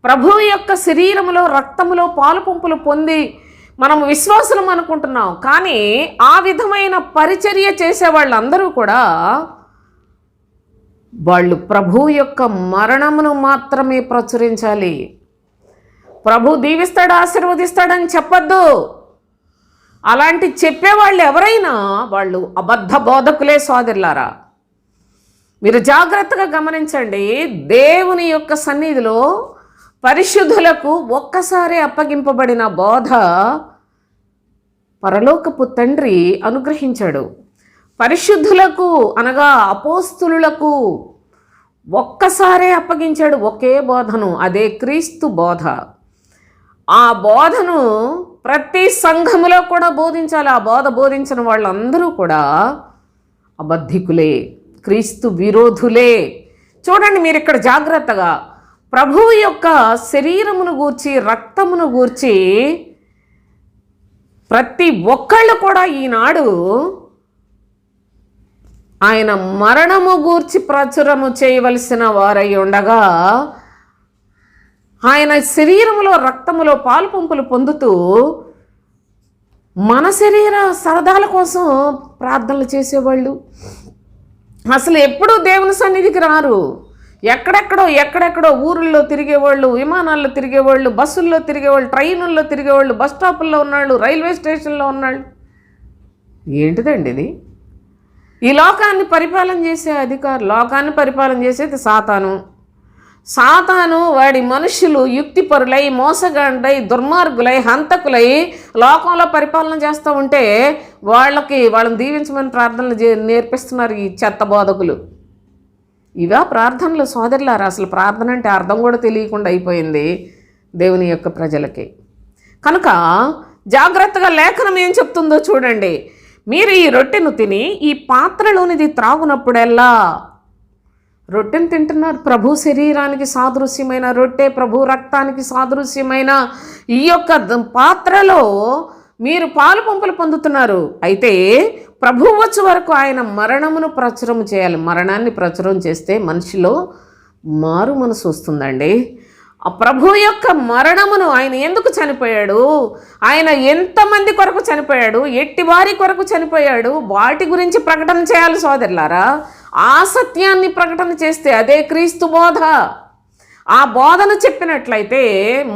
ప్రభువు యొక్క శరీరములో రక్తములో పాలు పంపులు పొంది మనం విశ్వాసులం అనుకుంటున్నాం. కానీ ఆ విధమైన పరిచర్య చేసే వాళ్ళందరూ కూడా వాళ్ళు ప్రభువు యొక్క మరణమును మాత్రమే ప్రచురించాలి. ప్రభు దీవిస్తాడు, ఆశీర్వదిస్తాడని చెప్పొద్దు. అలాంటి చెప్పేవాళ్ళు ఎవరైనా వాళ్ళు అబద్ధ బోధకులే సోదరులారా. మీరు జాగ్రత్తగా గమనించండి. దేవుని యొక్క సన్నిధిలో పరిశుద్ధులకు ఒక్కసారి అప్పగింపబడిన బోధ పరలోకపు తండ్రి అనుగ్రహించాడు. పరిశుద్ధులకు అనగా అపోస్తులులకు ఒక్కసారే అప్పగించాడు ఒకే బోధను, అదే క్రీస్తు బోధ. ఆ బోధను ప్రతి సంఘములో కూడా బోధించాలి. ఆ బోధ బోధించిన వాళ్ళందరూ కూడా అబద్ధికులే, క్రీస్తు విరోధులే. చూడండి మీరు ఇక్కడ జాగ్రత్తగా ప్రభువు యొక్క శరీరమును గూర్చి రక్తమును గూర్చి ప్రతి ఒక్కళ్ళు కూడా ఈనాడు ఆయన మరణము గూర్చి ప్రచురము చేయవలసిన వారై ఉండగా ఆయన శరీరములో రక్తములో పాలు పంపులు పొందుతూ మన శరీర సరదాల కోసం ప్రార్థనలు చేసేవాళ్ళు అసలు ఎప్పుడూ దేవుని సన్నిధికి రారు. ఎక్కడెక్కడో ఊరుల్లో తిరిగేవాళ్ళు, విమానాల్లో తిరిగేవాళ్ళు, బస్సుల్లో తిరిగేవాళ్ళు, ట్రైనుల్లో తిరిగేవాళ్ళు, బస్ స్టాపుల్లో ఉన్నాళ్ళు, రైల్వే స్టేషన్లో ఉన్నాళ్ళు. ఏంటిదండి ఇది? ఈ లోకాన్ని పరిపాలన చేసే అధికారులు, లోకాన్ని పరిపాలన చేసేది సాతాను వాడి మనుషులు యుక్తిపరులై, మోసగాండై, దుర్మార్గులై, హంతకులై లోకంలో పరిపాలన చేస్తూ ఉంటే వాళ్ళని దీవించమని ప్రార్థనలు నేర్పిస్తున్నారు ఈ చెత్త బోధకులు. ఇవా ప్రార్థనలు సోదరులారా? అసలు ప్రార్థన అంటే అర్థం కూడా తెలియకుండా అయిపోయింది దేవుని యొక్క ప్రజలకి. కనుక జాగ్రత్తగా లేఖనం ఏం చెప్తుందో చూడండి. మీరు ఈ రొట్టెను తిని ఈ పాత్రలోనిది త్రాగునప్పుడెల్లా, రొట్టెను తింటున్నారు, ప్రభు శరీరానికి సాదృశ్యమైన రొట్టె, ప్రభు రక్తానికి సాదృశ్యమైన ఈ యొక్క పాత్రలో మీరు పాలు పంపులు పొందుతున్నారు. అయితే ప్రభు వచ్చే వరకు ఆయన మరణమును ప్రచురం చేయాలి. మరణాన్ని ప్రచురం చేస్తే మనిషిలో మారు మనసు వస్తుందండి. ఆ ప్రభు యొక్క మరణమును ఆయన ఎందుకు చనిపోయాడు, ఆయన ఎంతమంది కొరకు చనిపోయాడు, ఎట్టి వారి కొరకు చనిపోయాడు, వాటి గురించి ప్రకటన చేయాలి సోదరులారా. ఆ సత్యాన్ని ప్రకటన చేస్తే అదే క్రీస్తు బోధ. ఆ బోధను చెప్పినట్లయితే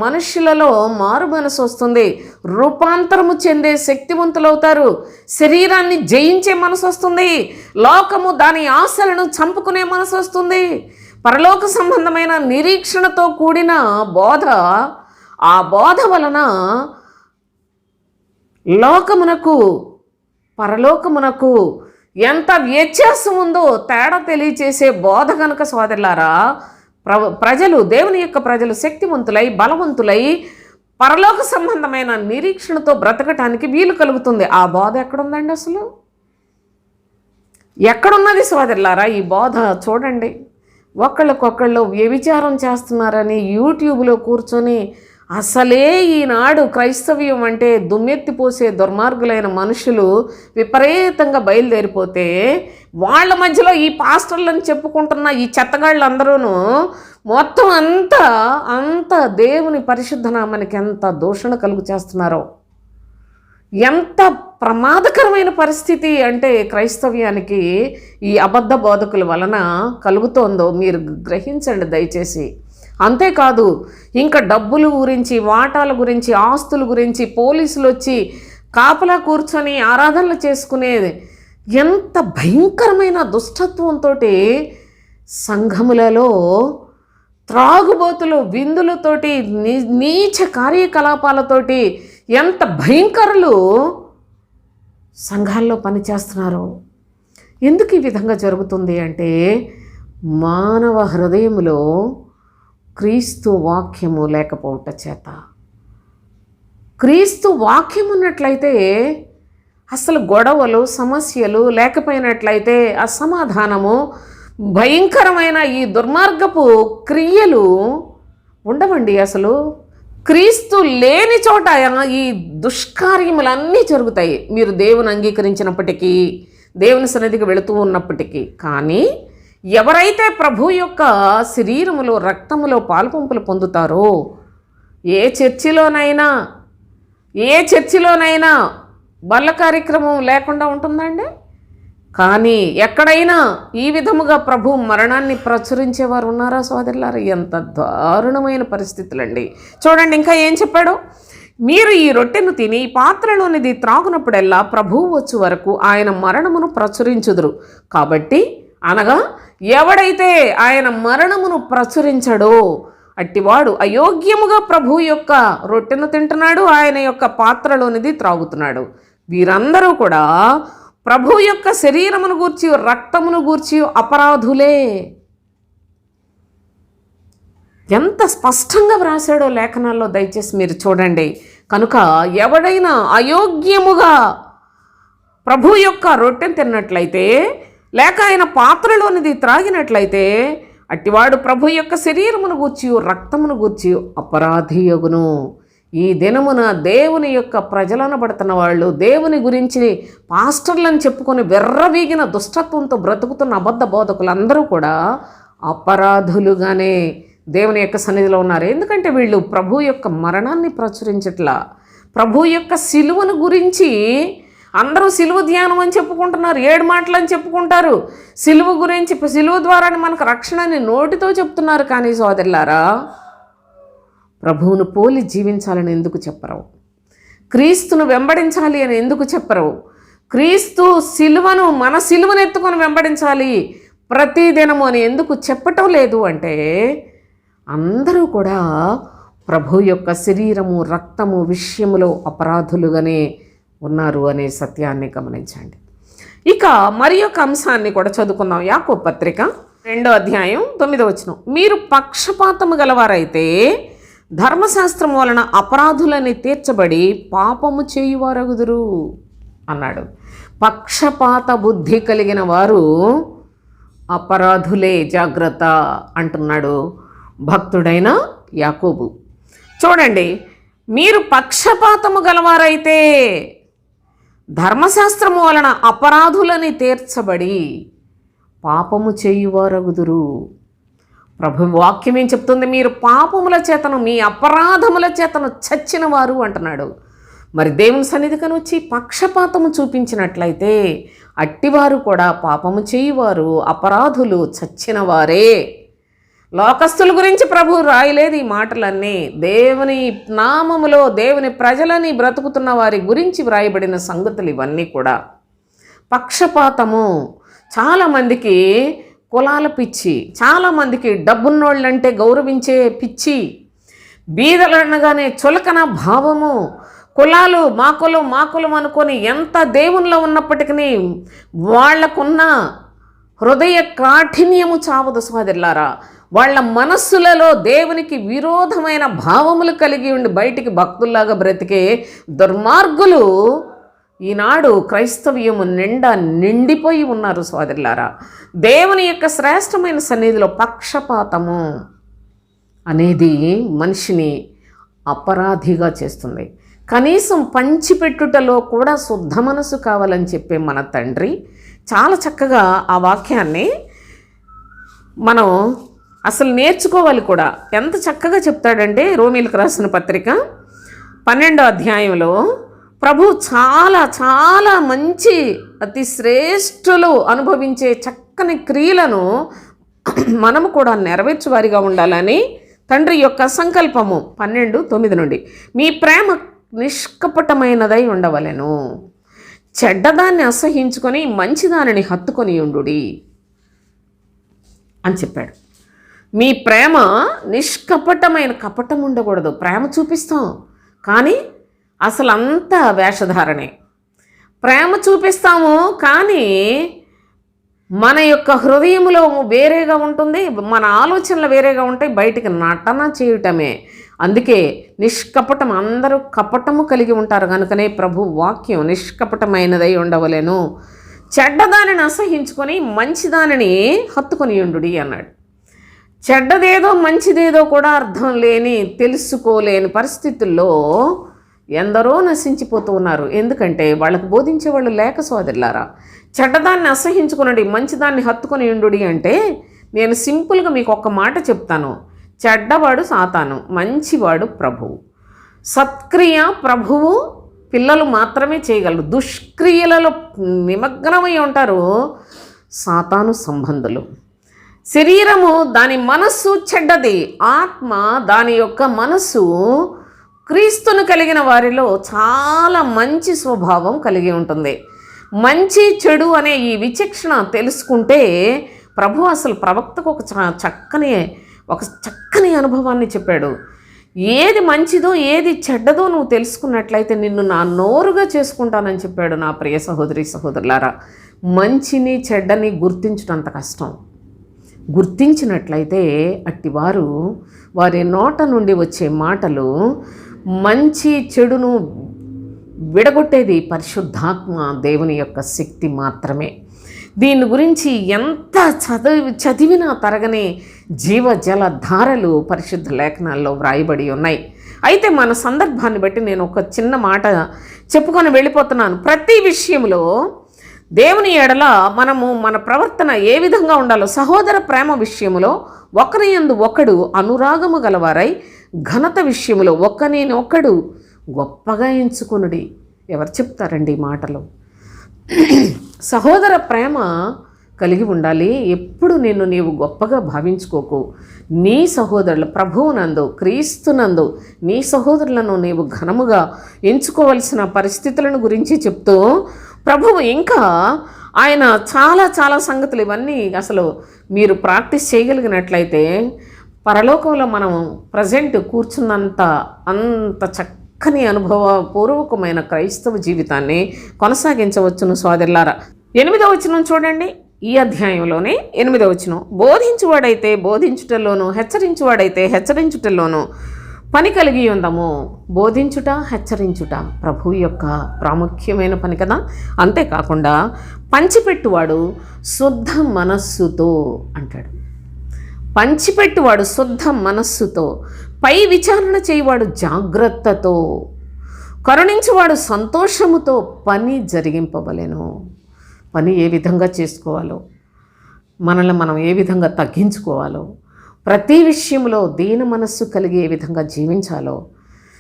మనుషులలో మారు మనసు వస్తుంది, రూపాంతరము చెందే శక్తివంతులవుతారు, శరీరాన్ని జయించే మనసు వస్తుంది, లోకము దాని ఆశలను చంపుకునే మనసు వస్తుంది. పరలోక సంబంధమైన నిరీక్షణతో కూడిన బోధ, ఆ బోధ వలన లోకమునకు పరలోకమునకు ఎంత వ్యత్యాసం ఉందో తేడా తెలియచేసే బోధ కనుక సోదరులారా, ప్రజలు దేవుని యొక్క ప్రజలు శక్తివంతులై బలవంతులై పరలోక సంబంధమైన నిరీక్షణతో బ్రతకటానికి వీలు కలుగుతుంది. ఆ బోధ ఎక్కడుందండి? అసలు ఎక్కడున్నది సోదరులారా ఈ బోధ? చూడండి, ఒకళ్ళకొకళ్ళు వ్యభిచారం చేస్తున్నారని యూట్యూబ్లో కూర్చొని అసలే ఈనాడు క్రైస్తవ్యం అంటే దుమ్మెత్తిపోసే దుర్మార్గులైన మనుషులు విపరీతంగా బయలుదేరిపోతే వాళ్ళ మధ్యలో ఈ పాస్టర్లను చెప్పుకుంటున్న ఈ చెత్తగాళ్ళందరూ మొత్తం అంత దేవుని పరిశుద్ధ నామానికి ఎంత దూషణ కలుగు చేస్తున్నారో, ఎంత ప్రమాదకరమైన పరిస్థితి అంటే క్రైస్తవ్యానికి ఈ అబద్ధ బోధకుల వలన కలుగుతోందో మీరు గ్రహించండి దయచేసి. అంతేకాదు, ఇంకా డబ్బుల గురించి, వాటాల గురించి, ఆస్తుల గురించి పోలీసులు వచ్చి కాపలా కూర్చొని ఆరాధనలు చేసుకునేది ఎంత భయంకరమైన దుష్టత్వంతో సంఘములలో త్రాగుబోతులు, విందులతోటి, నీచ కార్యకలాపాలతోటి ఎంత భయంకరులు సంఘాల్లో పనిచేస్తున్నారు. ఎందుకు ఈ విధంగా జరుగుతుంది అంటే మానవ హృదయములో క్రీస్తు వాక్యము లేకపోవట చేత. క్రీస్తు వాక్యం ఉన్నట్లయితే అసలు గొడవలు సమస్యలు లేకపోయినట్లయితే అసమాధానము భయంకరమైన ఈ దుర్మార్గపు క్రియలు ఉండవండి. అసలు క్రీస్తు లేని చోట ఈ దుష్కార్యములన్నీ జరుగుతాయి. మీరు దేవుని అంగీకరించినప్పటికీ, దేవుని సన్నిధికి వెళుతూ ఉన్నప్పటికీ. కానీ ఎవరైతే ప్రభు యొక్క శరీరములో రక్తములో పాలుపంపులు పొందుతారో, ఏ చర్చిలోనైనా బల్ల కార్యక్రమం లేకుండా ఉంటుందండి. కానీ ఎక్కడైనా ఈ విధముగా ప్రభు మరణాన్ని ప్రచురించేవారు ఉన్నారా సోదరులారా? ఎంత దారుణమైన పరిస్థితులండి. చూడండి ఇంకా ఏం చెప్పాడు. మీరు ఈ రొట్టెను తిని పాత్రలోనిది త్రాగునప్పుడల్లా ప్రభువు వచ్చు వరకు ఆయన మరణమును ప్రచురించుదురు. కాబట్టి అనగా ఎవడైతే ఆయన మరణమును ప్రచురించడో అట్టివాడు అయోగ్యముగా ప్రభు యొక్క రొట్టెను తింటున్నాడు, ఆయన యొక్క పాత్రలోనిది త్రాగుతున్నాడు. వీరందరూ కూడా ప్రభు యొక్క శరీరమును గూర్చి రక్తమును గూర్చి అపరాధులే. ఎంత స్పష్టంగా వ్రాసాడో లేఖనాల్లో, దయచేసి మీరు చూడండి. కనుక ఎవడైనా అయోగ్యముగా ప్రభు యొక్క రొట్టెను తిన్నట్లయితే, లేక ఆయన పాత్రలోనిది త్రాగినట్లయితే అట్టివాడు ప్రభు యొక్క శరీరమును గూర్చి రక్తమును గూర్చి అపరాధియగును. ఈ దినమున దేవుని యొక్క ప్రజలనబడుతున్న వాళ్ళు, దేవుని గురించి పాస్టర్లను చెప్పుకొని వెర్రవీగిన దుష్టత్వంతో బ్రతుకుతున్న అబద్ధ బోధకులందరూ కూడా అపరాధులుగానే దేవుని యొక్క సన్నిధిలో ఉన్నారు. ఎందుకంటే వీళ్ళు ప్రభు యొక్క మరణాన్ని ప్రచురించట్లా. ప్రభు యొక్క సిలువను గురించి అందరూ సిలువ ధ్యానం అని చెప్పుకుంటున్నారు, 7 మాటలు అని చెప్పుకుంటారు. సిలువ గురించి, సిలువ ద్వారానే మనకు రక్షణని నోటితో చెప్తున్నారు. కానీ సోదరులారా, ప్రభువును పోలి జీవించాలని ఎందుకు చెప్పరు? క్రీస్తును వెంబడించాలి అని ఎందుకు చెప్పరు? క్రీస్తు సిలువను, మన సిలువను ఎత్తుకొని వెంబడించాలి ప్రతిదినము అని ఎందుకు చెప్పటం లేదు అంటే, అందరూ కూడా ప్రభు యొక్క శరీరము రక్తము విషయములో అపరాధులుగానే ఉన్నారు అనే సత్యాన్ని గమనించండి. ఇక మరి ఒక అంశాన్ని కూడా చదువుకుందాం. యాకోబు పత్రిక 2వ అధ్యాయం 9వ వచనం. మీరు పక్షపాతము గలవారైతే ధర్మశాస్త్రం వలన అపరాధులని తీర్చబడి పాపము చేయువారగుదురు అన్నాడు. పక్షపాత బుద్ధి కలిగిన వారు అపరాధులే, జాగ్రత్త అంటున్నాడు భక్తుడైన యాకోబు. చూడండి, మీరు పక్షపాతము గలవారైతే ధర్మశాస్త్రము వలన అపరాధులని తీర్చబడి పాపము చేయువారగుదురు. ప్రభు వాక్యం ఏం చెప్తుంది? మీరు పాపముల చేతను, మీ అపరాధముల చేతను చచ్చిన వారు అంటున్నాడు. మరి దేవుని సన్నిధికని వచ్చి పక్షపాతము చూపించినట్లయితే అట్టివారు కూడా పాపము చేయువారు, అపరాధులు, చచ్చిన వారే. లోకస్తుల గురించి ప్రభు రాయలేదు ఈ మాటలన్నీ. దేవుని నామములో దేవుని ప్రజలని బ్రతుకుతున్న వారి గురించి వ్రాయబడిన సంగతులు ఇవన్నీ కూడా. పక్షపాతము, చాలామందికి కులాల పిచ్చి, చాలామందికి డబ్బున్నోళ్ళంటే గౌరవించే పిచ్చి, బీదలనగానే చులకన భావము, కులాలు మా కులం అనుకొని ఎంత దేవునిలో ఉన్నప్పటికీ వాళ్లకున్న హృదయ కాఠిన్యము చావదు సోదరులారా. వాళ్ళ మనస్సులలో దేవునికి విరోధమైన భావములు కలిగి ఉండి బయటికి భక్తుల్లాగా బ్రతికే దుర్మార్గులు ఈనాడు క్రైస్తవ్యము నిండా నిండిపోయి ఉన్నారు సోదరులారా. దేవుని యొక్క శ్రేష్టమైన సన్నిధిలో పక్షపాతము అనేది మనిషిని అపరాధిగా చేస్తుంది. కనీసం పంచిపెట్టుటలో కూడా శుద్ధ మనసు కావాలని చెప్పే మన తండ్రి చాలా చక్కగా ఆ వాక్యాన్ని మనం అసలు నేర్చుకోవాలి కూడా. ఎంత చక్కగా చెప్తాడంటే, రోమీలకు రాసిన పత్రిక 12వ అధ్యాయంలో ప్రభు చాలా చాలా మంచి, అతి శ్రేష్ఠులు అనుభవించే చక్కని క్రియలను మనము కూడా నెరవేర్చువారిగా ఉండాలని తండ్రి యొక్క సంకల్పము. 12:9 నుండి, మీ ప్రేమ నిష్కపటమైనదై ఉండవలెను, చెడ్డదాన్ని అసహించుకొని మంచిదానిని హత్తుకొని ఉండుడి అని చెప్పాడు. మీ ప్రేమ నిష్కపటమైన, కపటం ఉండకూడదు. ప్రేమ చూపిస్తాం కానీ అసలు అంతా వేషధారణే. ప్రేమ చూపిస్తాము కానీ మన యొక్క హృదయంలో వేరేగా ఉంటుంది, మన ఆలోచనలు వేరేగా ఉంటాయి, బయటికి నటన చేయటమే. అందుకే నిష్కపటం, అందరూ కపటము కలిగి ఉంటారు కనుకనే ప్రభు వాక్యం నిష్కపటమైనదై ఉండవలెను, చెడ్డదానిని అసహించుకొని మంచిదానిని హత్తుకొని ఉండుడి అన్నాడు. చెడ్డదేదో మంచిదేదో కూడా అర్థం లేని, తెలుసుకోలేని పరిస్థితుల్లో ఎందరో నశించిపోతూ ఉన్నారు. ఎందుకంటే వాళ్ళకు బోధించేవాళ్ళు లేక సోదరులారా. చెడ్డదాన్ని అసహించుకునండి, మంచిదాన్ని హత్తుకొని ఉండుడి అంటే నేను సింపుల్గా మీకు ఒక్క మాట చెప్తాను. చెడ్డవాడు సాతాను, మంచివాడు ప్రభువు. సత్క్రియ ప్రభువు పిల్లలు మాత్రమే చేయగలరు. దుష్క్రియలలో నిమగ్నమై ఉంటారు సాతాను సంబంధులు. శరీరము దాని మనస్సు చెడ్డది, ఆత్మ దాని యొక్క మనస్సు క్రీస్తును కలిగిన వారిలో చాలా మంచి స్వభావం కలిగి ఉంటుంది. మంచి చెడు అనే ఈ విచక్షణ తెలుసుకుంటే ప్రభు అసలు ప్రవక్తకు ఒక చక్కని అనుభవాన్ని చెప్పాడు. ఏది మంచిదో ఏది చెడ్డదో నువ్వు తెలుసుకున్నట్లయితే నిన్ను నా నోరుగా చేసుకుంటానని చెప్పాడు. నా ప్రియ సహోదరి సహోదరులారా, మంచిని చెడ్డని గుర్తించడంత కష్టం. గుర్తించినట్లయితే అట్టివారు వారి నోట నుండి వచ్చే మాటలు మంచి చెడును విడగొట్టేది పరిశుద్ధాత్మ దేవుని యొక్క శక్తి మాత్రమే. దీని గురించి ఎంత చదివినా తరగని జీవజల ధారలు పరిశుద్ధ లేఖనాల్లో వ్రాయబడి ఉన్నాయి. అయితే మన సందర్భాన్ని బట్టి నేను ఒక చిన్న మాట చెప్పుకొని వెళ్ళిపోతున్నాను. ప్రతి విషయంలో దేవుని ఎడల మనము మన ప్రవర్తన ఏ విధంగా ఉండాలో, సహోదర ప్రేమ విషయంలో ఒకరి యందు ఒకడు అనురాగము గలవారై, ఘనత విషయంలో ఒకరినొకడు గొప్పగా ఎంచుకొనుడి. ఎవరు చెప్తారండి ఈ మాటలు? సహోదర ప్రేమ కలిగి ఉండాలి. ఎప్పుడు నీవు గొప్పగా భావించుకోకు. నీ సహోదరులు ప్రభువునందు, క్రీస్తునందు నీ సహోదరులను నీవు ఘనముగా ఎంచుకోవలసిన పరిస్థితులను గురించి చెప్తూ ప్రభువు ఇంకా ఆయన చాలా సంగతులు, ఇవన్నీ అసలు మీరు ప్రాక్టీస్ చేయగలిగినట్లయితే పరలోకంలో మనం ప్రజెంట్ కూర్చున్నంత చక్కని అనుభవపూర్వకమైన క్రైస్తవ జీవితాన్ని కొనసాగించవచ్చును సోదరులారా. 8వ వచనం చూడండి. ఈ అధ్యాయంలోనే 8వ వచనం, బోధించువాడైతే బోధించుటలోను, హెచ్చరించువాడైతే హెచ్చరించుటలోను పని కలిగి ఉందము. బోధించుట, హెచ్చరించుట ప్రభు యొక్క ప్రాముఖ్యమైన పని కదా. అంతేకాకుండా పంచిపెట్టువాడు శుద్ధ మనస్సుతో అంటాడు. పంచిపెట్టువాడు శుద్ధ మనస్సుతో, పై విచారణ చేయవాడు జాగ్రత్తతో, కరుణించువాడు సంతోషముతో పని జరిగింపవలెను. పని ఏ విధంగా చేసుకోవాలో, మనల్ని మనం ఏ విధంగా తగ్గించుకోవాలో, ప్రతి విషయంలో దీన మనస్సు కలిగి ఏ విధంగా జీవించాలో,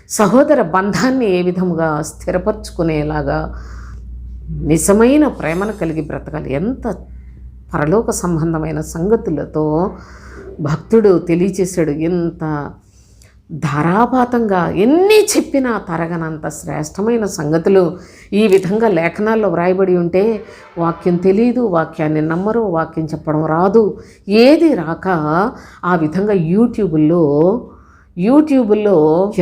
సహోదర బంధాన్ని ఏ విధంగా స్థిరపరచుకునేలాగా నిజమైన ప్రేమను కలిగి బ్రతకాలి. ఎంత పరలోక సంబంధమైన సంగతులతో భక్తుడు తెలియచేశాడు. ఎంత ధారాపాతంగా ఎన్ని చెప్పినా తరగనంత శ్రేష్టమైన సంగతులు ఈ విధంగా లేఖనాల్లో వ్రాయబడి ఉంటే, వాక్యం తెలియదు, వాక్యాన్ని నమ్మరు, వాక్యం చెప్పడం రాదు, ఏది రాక ఆ విధంగా యూట్యూబుల్లో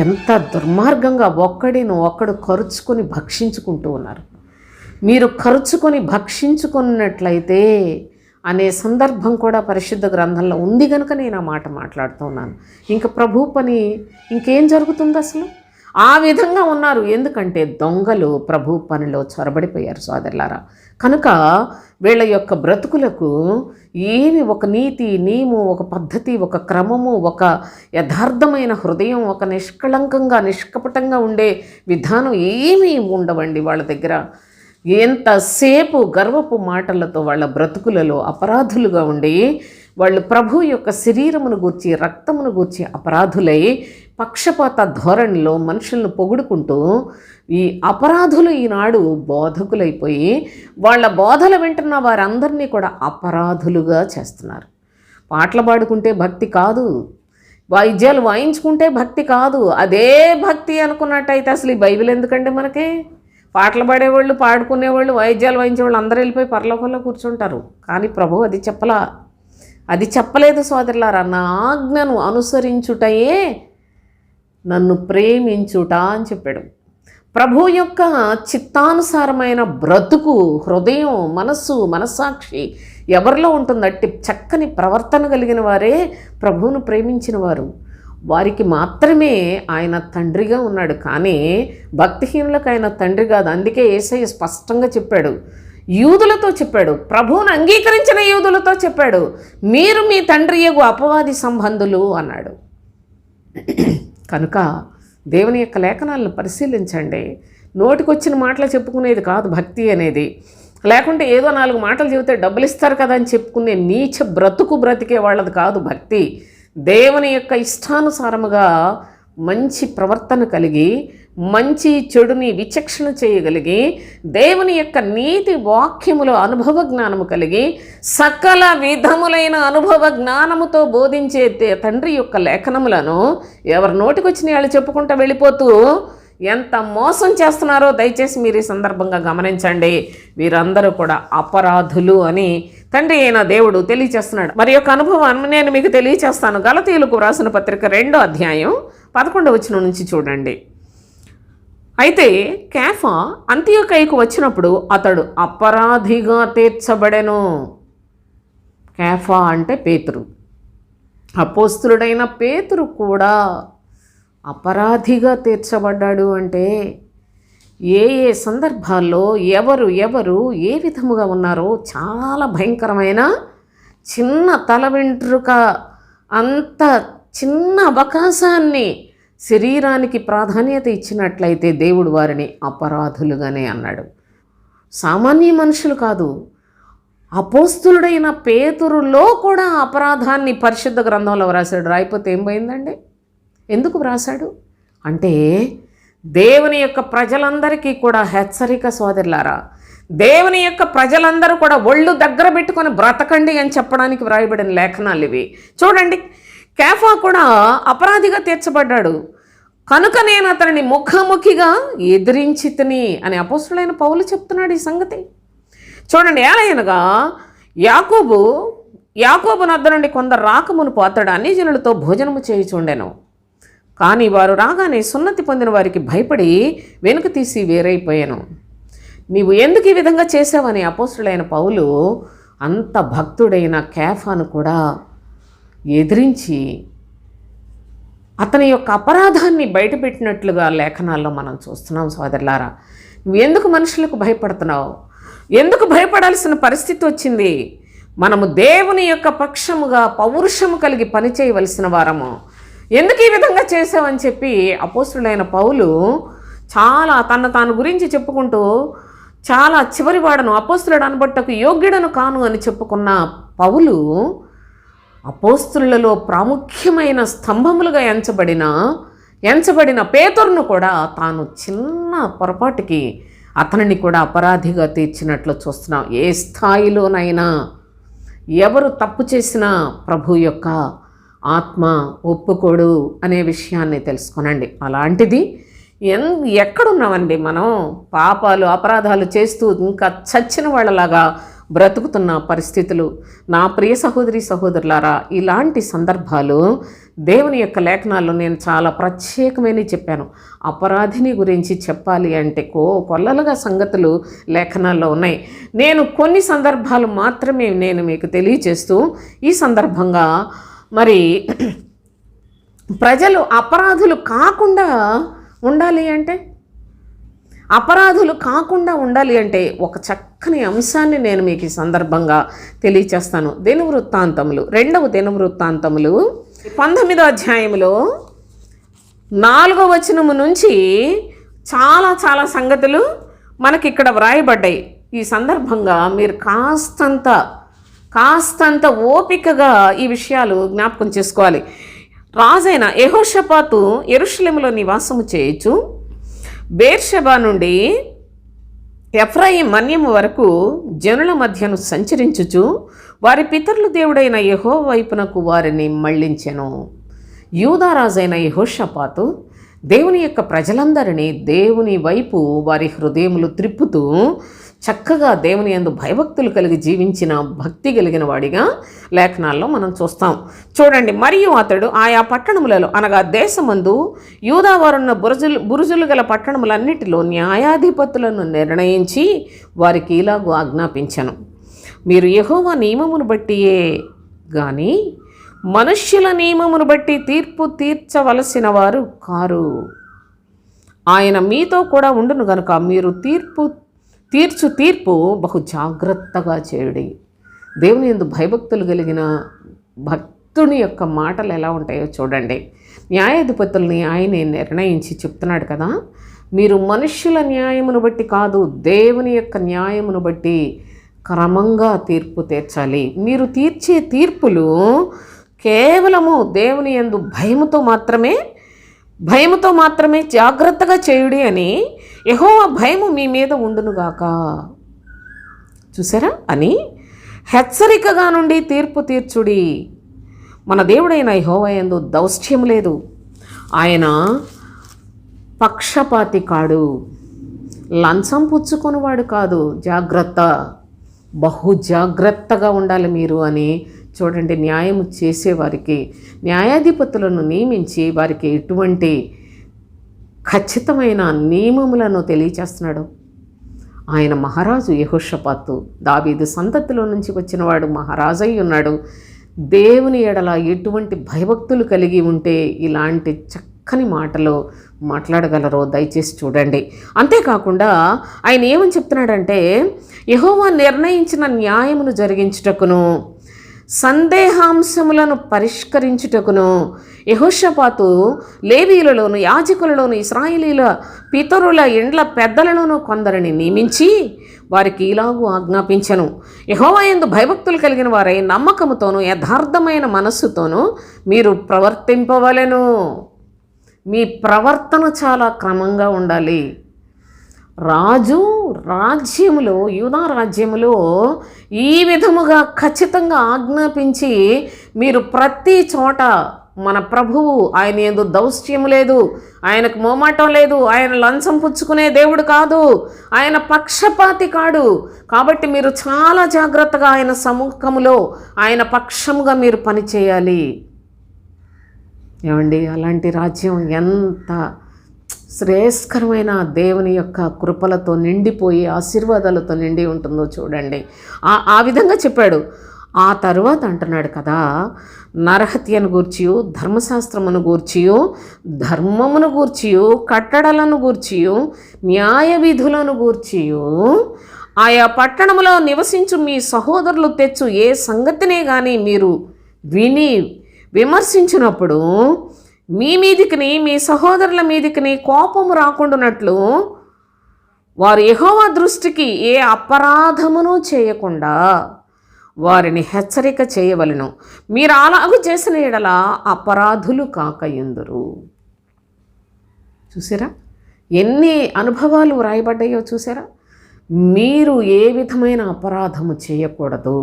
ఎంత దుర్మార్గంగా ఒక్కడు ఖర్చుకొని భక్షించుకుంటూ ఉన్నారు. మీరు ఖర్చుకొని భక్షించుకున్నట్లయితే అనే సందర్భం కూడా పరిశుద్ధ గ్రంథంలో ఉంది కనుక నేను ఆ మాట మాట్లాడుతున్నాను. ఇంకా ప్రభు పని ఇంకేం జరుగుతుంది అసలు? ఆ విధంగా ఉన్నారు. ఎందుకంటే దొంగలు ప్రభు పనిలో చొరబడిపోయారు సోదరులారా. కనుక వీళ్ళ యొక్క బ్రతుకులకు ఏమి ఒక నీతి, నియమం, ఒక పద్ధతి, ఒక క్రమము, ఒక యథార్థమైన హృదయం, ఒక నిష్కళంకంగా నిష్కపటంగా ఉండే విధానం ఏమీ ఉండవండి వాళ్ళ దగ్గర. ఎంతసేపు గర్వపు మాటలతో వాళ్ళ బ్రతుకులలో అపరాధులుగా ఉండి, వాళ్ళు ప్రభు యొక్క శరీరమును గూర్చి, రక్తమును గూర్చి అపరాధులై పక్షపాత ధోరణిలో మనుషులను పొగుడుకుంటూ ఈ అపరాధులు ఈనాడు బోధకులైపోయి వాళ్ళ బోధలు వింటున్న వారందరినీ కూడా అపరాధులుగా చేస్తున్నారు. పాటలు పాడుకుంటే భక్తి కాదు, వాయిద్యాలు వాయించుకుంటే భక్తి కాదు. అదే భక్తి అనుకున్నట్టయితే అసలు ఈ బైబిల్ ఎందుకండి మనకి? పాటలు పాడేవాళ్ళు, పాడుకునేవాళ్ళు, వాయిద్యాలు వాయించేవాళ్ళు అందరూ వెళ్ళిపోయి పరలోకంలో కూర్చుంటారు. కానీ ప్రభు అది చెప్పలేదు సోదరులారా. నా ఆజ్ఞను అనుసరించుటయే నన్ను ప్రేమించుట అని చెప్పాడు. ప్రభు యొక్క చిత్తానుసారమైన బ్రతుకు, హృదయం, మనస్సు, మనస్సాక్షి ఎవరిలో ఉంటుంది? అట్టి చక్కని ప్రవర్తన కలిగిన వారే ప్రభువును ప్రేమించిన వారు. వారికి మాత్రమే ఆయన తండ్రిగా ఉన్నాడు. కానీ భక్తిహీనులకు ఆయన తండ్రి కాదు. అందుకే యేసయ్య స్పష్టంగా చెప్పాడు, యూదులతో చెప్పాడు, ప్రభువును అంగీకరించిన యూదులతో చెప్పాడు, మీరు మీ తండ్రి యగు అపవాది సంబంధులు అన్నాడు. కనుక దేవుని యొక్క లేఖనాలను పరిశీలించండి. నోటికొచ్చిన మాటలు చెప్పుకునేది కాదు భక్తి అనేది. లేకుంటే ఏదో 4 మాటలు చెబితే డబ్బులు ఇస్తారు కదా అని చెప్పుకునే నీచ బ్రతికే వాళ్ళది కాదు భక్తి. దేవుని యొక్క ఇష్టానుసారముగా మంచి ప్రవర్తన కలిగి, మంచి చెడుని విచక్షణ చేయగలిగి, దేవుని యొక్క నీతి వాక్యములో అనుభవ జ్ఞానము కలిగి, సకల విధములైన అనుభవ జ్ఞానముతో బోధించే తండ్రి యొక్క లేఖనములను ఎవరి నోటికొచ్చిన వాళ్ళు చెప్పుకుంటూ వెళ్ళిపోతూ ఎంత మోసం చేస్తున్నారో దయచేసి మీరు ఈ సందర్భంగా గమనించండి. వీరందరూ కూడా అపరాధులు అని తండ్రి అయిన దేవుడు తెలియచేస్తున్నాడు. మరి యొక్క అనుభవాన్ని నేను మీకు తెలియచేస్తాను. గలతీయులకు వ్రాసిన పత్రిక 2వ అధ్యాయం 11వ వచనం నుంచి చూడండి. అయితే కేఫా అంతియోకయకు వచ్చినప్పుడు అతడు అపరాధిగా తీర్చబడెను. కేఫా అంటే పేతురు. అపోస్తులుడైన పేతురు కూడా అపరాధిగా తీర్చబడ్డాడు. అంటే ఏ ఏ సందర్భాల్లో ఎవరు ఏ విధముగా ఉన్నారో చాలా భయంకరమైన చిన్న తల వెంట్రుక అంత చిన్న అవకాశాన్ని శరీరానికి ప్రాధాన్యత ఇచ్చినట్లయితే దేవుడు వారిని అపరాధులుగానే అన్నాడు. సామాన్య మనుషులు కాదు, అపోస్తులుడైన పేతురులో కూడా అపరాధాన్ని పరిశుద్ధ గ్రంథంలో వ్రాసాడు. రాయిపోతే ఏం పోయిందండి? ఎందుకు వ్రాసాడు అంటే దేవుని యొక్క ప్రజలందరికీ కూడా హెచ్చరిక సోదరులారా. దేవుని యొక్క ప్రజలందరూ కూడా ఒళ్ళు దగ్గర పెట్టుకొని బ్రతకండి అని చెప్పడానికి వ్రాయబడిన లేఖనాలు ఇవి. చూడండి, కేఫా కూడా అపరాధిగా తీర్చబడ్డాడు. కనుక నేను అతనిని ముఖాముఖిగా ఎదిరించి తిని అని అపోస్తులైన పౌలు చెప్తున్నాడు ఈ సంగతి. చూడండి, ఏలయనగా యాకోబు నద్ద నుండి కొందరు రాకమునుపు అతడు అన్ని జనులతో భోజనము చేయుచుండెను. కానీ వారు రాగానే సున్నతి పొందిన వారికి భయపడి వెనుక తీసి వేరైపోయాను. నీవు ఎందుకు ఈ విధంగా చేసావని అపోస్తులైన పౌలు అంత భక్తుడైన కేఫాను కూడా ఎదిరించి అతని యొక్క అపరాధాన్ని బయటపెట్టినట్లుగా లేఖనాల్లో మనం చూస్తున్నాం. సోదరులారా, నువ్వు ఎందుకు మనుషులకు భయపడుతున్నావు? ఎందుకు భయపడాల్సిన పరిస్థితి వచ్చింది? మనము దేవుని యొక్క పక్షముగా పౌరుషము కలిగి పనిచేయవలసిన వారము. ఎందుకు ఈ విధంగా చేసావని చెప్పి అపోస్తులైన పౌలు చాలా తాను గురించి చెప్పుకుంటూ చాలా చివరివాడను, అపోస్తులుడు అనబట్టకు యోగ్యుడను కాను అని చెప్పుకున్న పౌలు అపోస్తులలో ప్రాముఖ్యమైన స్తంభములుగా ఎంచబడిన పేతురును కూడా తాను చిన్న పొరపాటుకి అతనిని కూడా అపరాధిగా తీర్చినట్లు చూస్తున్నాం. ఏ స్థాయిలోనైనా ఎవరు తప్పు చేసినా ప్రభు యొక్క ఆత్మ ఒప్పుకోడు అనే విషయాన్ని తెలుసుకోనండి. అలాంటిది ఎక్కడున్నామండి మనం? పాపాలు అపరాధాలు చేస్తూ ఇంకా చచ్చిన వాళ్ళలాగా బ్రతుకుతున్న పరిస్థితులు. నా ప్రియ సహోదరులారా, ఇలాంటి సందర్భాలు దేవుని యొక్క లేఖనాల్లో నేను చాలా ప్రత్యేకమైన చెప్పాను. అపరాధిని గురించి చెప్పాలి అంటే కొల్లలుగా సంగతులు లేఖనాల్లో ఉన్నాయి. నేను కొన్ని సందర్భాలు మాత్రమే నేను మీకు తెలియచేస్తూ ఈ సందర్భంగా మరి ప్రజలు అపరాధులు కాకుండా ఉండాలి అంటే ఒక చక్కని అంశాన్ని నేను మీకు ఈ సందర్భంగా తెలియచేస్తాను. దినవృత్తాంతములు 2వ దినవృత్తాంతములు 19వ అధ్యాయములో 4వ వచనము నుంచి చాలా చాలా సంగతులు మనకి ఇక్కడ వ్రాయబడ్డాయి. ఈ సందర్భంగా మీరు కాస్తంత ఓపికగా ఈ విషయాలు జ్ఞాపకం చేసుకోవాలి. రాజైన యెహోషాపాతు యెరూషలేములో నివాసము చేయుచు బేర్షెబా నుండి ఎఫ్రాయిం మన్యము వరకు జనుల మధ్యను సంచరించుచు వారి పితరుల దేవుడైన యెహోవా వైపునకు వారిని మళ్లించెను. యూదారాజైన యెహోషాపాతు దేవుని యొక్క ప్రజలందరినీ దేవుని వైపు వారి హృదయములు త్రిప్పుతూ చక్కగా దేవుని యందు భయభక్తులు కలిగి జీవించిన భక్తి కలిగిన వాడిగా లేఖనాల్లో మనం చూస్తాం. చూడండి, మరియు అతడు ఆయా పట్టణములలో అనగా దేశమందు యూదావారున్న బురుజులు గల పట్టణములన్నిటిలో న్యాయాధిపతులను నిర్ణయించి వారికి ఇలాగూ ఆజ్ఞాపించెను. మీరు యెహోవా నియమమును బట్టియే గాని మనుష్యుల నియమమును బట్టి తీర్పు తీర్చవలసిన వారు కారు. ఆయన మీతో కూడా ఉండును గనుక మీరు తీర్పు బహు జాగ్రత్తగా చేయుడి. దేవుని యందు భయభక్తులు కలిగిన భక్తుని యొక్క మాటలు ఎలా ఉంటాయో చూడండి. న్యాయాధిపతుల్ని ఆయనే నిర్ణయించి చెప్తున్నాడు కదా, మీరు మనుష్యుల న్యాయమును బట్టి కాదు, దేవుని యొక్క న్యాయమును బట్టి క్రమంగా తీర్పు తీర్చాలి. మీరు తీర్చే తీర్పులు కేవలము దేవుని యందు భయముతో మాత్రమే జాగ్రత్తగా చేయుడి అని, యెహోవా భయము మీ మీద ఉండునుగాక. చూసారా అని హెచ్చరికగా నుండి తీర్పు తీర్చుడి. మన దేవుడైన యెహోవా యందు దౌష్ట్యం లేదు. ఆయన పక్షపాతి కాడు, లంచం పుచ్చుకొనివాడు కాదు. జాగ్రత్త, బహు జాగ్రత్తగా ఉండాలి మీరు అని చూడండి. న్యాయం చేసేవారికి న్యాయాధిపతులను నియమించి వారికి ఎటువంటి ఖచ్చితమైన నియమములను తెలియచేస్తున్నాడు. ఆయన మహారాజు యెహోషాపాతు, దావీదు సంతతిలో నుంచి వచ్చినవాడు, మహారాజై ఉన్నాడు. దేవుని ఎడల ఎటువంటి భయభక్తులు కలిగి ఉంటే ఇలాంటి చక్కని మాటలు మాట్లాడగలరో దయచేసి చూడండి. అంతేకాకుండా ఆయన ఏమని చెప్తున్నాడంటే, యెహోవా నిర్ణయించిన న్యాయమును జరిగించుటకును సందేహాంశములను పరిష్కరించుటకును యెహోషాపాతు లేవీయులలోను యాజకులలోను ఇశ్రాయేలీల పితరుల ఇండ్ల పెద్దలలోను కొందరిని నియమించి వారికి ఇలాగూ ఆజ్ఞాపించెను, యెహోవా యందు భయభక్తులు కలిగిన వారై నమ్మకముతోనూ యథార్థమైన మనస్సుతోనూ మీరు ప్రవర్తింపవలెను. మీ ప్రవర్తన చాలా క్రమంగా ఉండాలి. యూదా రాజ్యములో ఈ విధముగా ఖచ్చితంగా ఆజ్ఞాపించి మీరు ప్రతి చోట మన ప్రభువు ఆయన యందు దౌష్ట్యం లేదు, ఆయనకు మోమాటం లేదు, ఆయన లంచం పుచ్చుకునే దేవుడు కాదు, ఆయన పక్షపాతి కాడు. కాబట్టి మీరు చాలా జాగ్రత్తగా ఆయన సముఖములో ఆయన పక్షముగా మీరు పనిచేయాలి. ఏమండి, అలాంటి రాజ్యం ఎంత శ్రేయస్కరమైన దేవుని యొక్క కృపలతో నిండిపోయి ఆశీర్వాదాలతో నిండి ఉంటుందో చూడండి. ఆ విధంగా చెప్పాడు. ఆ తరువాత అంటున్నాడు కదా, నరహత్యను గూర్చియు ధర్మశాస్త్రమును గూర్చియు ధర్మమును గూర్చియు కట్టడలను గూర్చియు న్యాయ విధులను గూర్చియు ఆయా పట్టణములో నివసించు మీ సహోదరులు తెచ్చు ఏ సంగతినే కానీ మీరు విని విమర్శించినప్పుడు మీ మీదికిని మీ సహోదరుల మీదికిని కోపము రాకుండానట్లు వారు యెహోవా దృష్టికి ఏ అపరాధమును చేయకుండా వారిని హెచ్చరిక చేయవలెను. మీరు అలాగూ చేసిన యెడల అపరాధులు కాకయుందురు. చూసారా ఎన్ని అనుభవాలు వ్రాయబడ్డాయో చూసారా. మీరు ఏ విధమైన అపరాధము చేయకూడదు.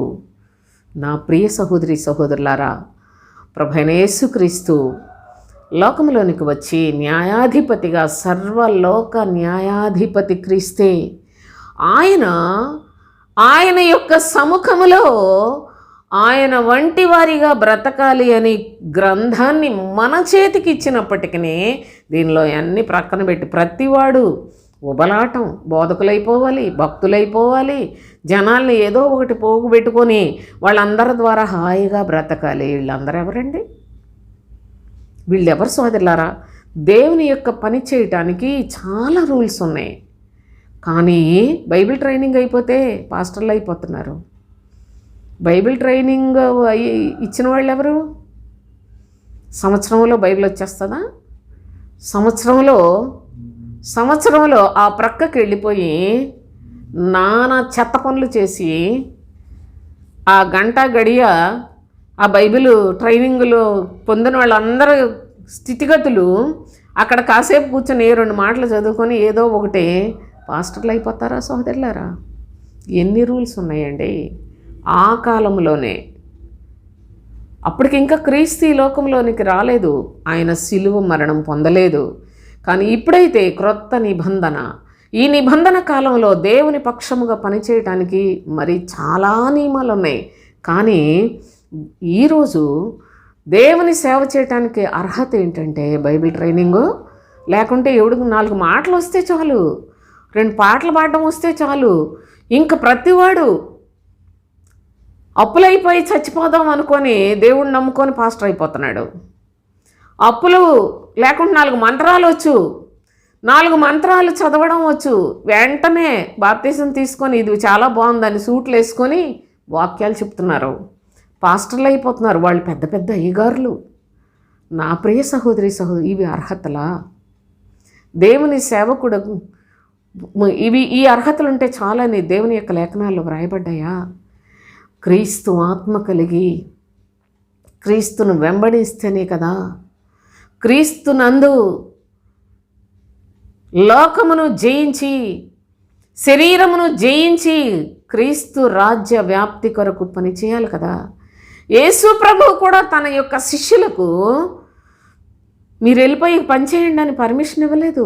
నా ప్రియ సహోదరి సహోదరులారా, ప్రభువైన యేసుక్రీస్తు లోకంలోనికి వచ్చి న్యాయాధిపతిగా, సర్వలోక న్యాయాధిపతి క్రీస్తే, ఆయన యొక్క సముఖములో ఆయన వంటి వారిగా బ్రతకాలి అని గ్రంథాన్ని మన చేతికి ఇచ్చినప్పటికీ దీనిలో అన్ని ప్రక్కన పెట్టి ప్రతివాడు ఉబలాటం, బోధకులైపోవాలి, భక్తులైపోవాలి, జనాల్ని ఏదో ఒకటి పోగుపెట్టుకొని వాళ్ళందరి ద్వారా హాయిగా బ్రతకాలి. వీళ్ళందరూ ఎవరండి? వీళ్ళెవరు సోదరులారా? దేవుని యొక్క పని చేయటానికి చాలా రూల్స్ ఉన్నాయి. కానీ బైబిల్ ట్రైనింగ్ అయిపోతే పాస్టర్లు అయిపోతున్నారు. బైబిల్ ట్రైనింగ్ ఇచ్చిన వాళ్ళు ఎవరు? సంవత్సరంలో బైబిల్ వచ్చేస్తుందా? సంవత్సరంలో ఆ ప్రక్కకి వెళ్ళిపోయి నానా చెత్త పనులు చేసి ఆ గంట గడియ ఆ బైబిల్ ట్రైనింగ్లో పొందిన వాళ్ళందరూ స్థితిగతులు అక్కడ కాసేపు కూర్చొని 2 మాటలు చదువుకొని ఏదో ఒకటి పాస్టర్లు అయిపోతారా సోదరులారా? ఎన్ని రూల్స్ ఉన్నాయండి ఆ కాలంలోనే. అప్పటికి ఇంకా క్రీస్తు ఈ లోకంలోనికి రాలేదు, ఆయన సిలువ మరణం పొందలేదు. కానీ ఇప్పుడైతే క్రొత్త నిబంధన, ఈ నిబంధన కాలంలో దేవుని పక్షముగా పనిచేయటానికి మరి చాలా నియమాలు ఉన్నాయి. కానీ ఈరోజు దేవుని సేవ చేయటానికి అర్హత ఏంటంటే బైబిల్ ట్రైనింగు, లేకుంటే ఎవడికి 4 మాటలు వస్తే చాలు, 2 పాటలు పాడడం వస్తే చాలు, ఇంక ప్రతివాడు అప్పులైపోయి చచ్చిపోదాం అనుకొని దేవుణ్ణి నమ్ముకొని పాస్టర్ అయిపోతున్నాడు. అప్పులు లేకుండా 4 మంత్రాలు వచ్చు, 4 మంత్రాలు చదవడం వచ్చు, వెంటనే బాప్తిజం తీసుకొని ఇది చాలా బాగుందని సూట్లు వేసుకొని వాక్యాలు చెప్తున్నారు, పాస్టర్లు అయిపోతున్నారు. వాళ్ళు పెద్ద పెద్ద అయ్యగారులు. నా ప్రియ సహోదరి ఇవి అర్హతలా? దేవుని సేవకుడు ఈ అర్హతలు ఉంటే చాలని దేవుని యొక్క లేఖనాల్లో వ్రాయబడ్డాయా? క్రీస్తు ఆత్మ కలిగి క్రీస్తును వెంబడిస్తేనే కదా, క్రీస్తునందు లోకమును జయించి శరీరమును జయించి క్రీస్తు రాజ్య వ్యాప్తి కొరకు పని చేయాలి కదా. యేసు ప్రభువు కూడా తన యొక్క శిష్యులకు మీరు వెళ్ళిపోయి పని చేయండి అని పర్మిషన్ ఇవ్వలేదు.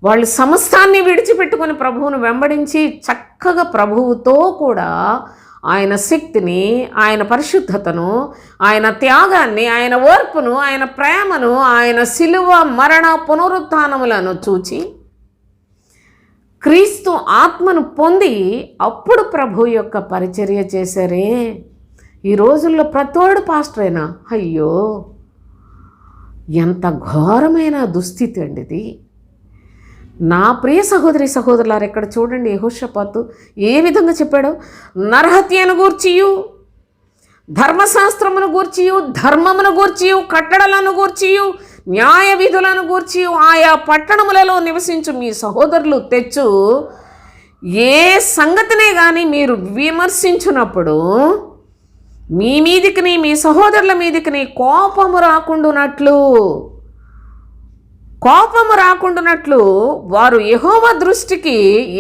వాళ్ళు సమస్తాన్ని విడిచిపెట్టుకొని ప్రభువును వెంబడించి చక్కగా ప్రభువుతో కూడా ఆయన శక్తిని, ఆయన పరిశుద్ధతను, ఆయన త్యాగాన్ని, ఆయన ఓర్పును, ఆయన ప్రేమను, ఆయన శిలువ మరణ పునరుత్థానములను చూచి క్రీస్తు ఆత్మను పొంది అప్పుడు ప్రభు యొక్క పరిచర్య చేశారే. ఈ రోజుల్లో ప్రతోడు పాస్టరేనా? అయ్యో, ఎంత ఘోరమైన దుస్థితి అండి ఇది. నా ప్రియ సహోదరులారు, ఇక్కడ చూడండి యెహోషాపాతు ఏ విధంగా చెప్పాడు. నరహత్యను గూర్చియు, ధర్మశాస్త్రమును గూర్చియు, ధర్మమును గూర్చియు, కట్టడలను గూర్చియు, న్యాయ విధులను గూర్చియు ఆయా పట్టణములలో నివసించు మీ సహోదరులు తెచ్చు ఏ సంగతినే కానీ మీరు విమర్శించున్నప్పుడు మీ మీదికి మీ సహోదరుల మీదికి కోపము రాకుండానట్లు వారు యెహోవా దృష్టికి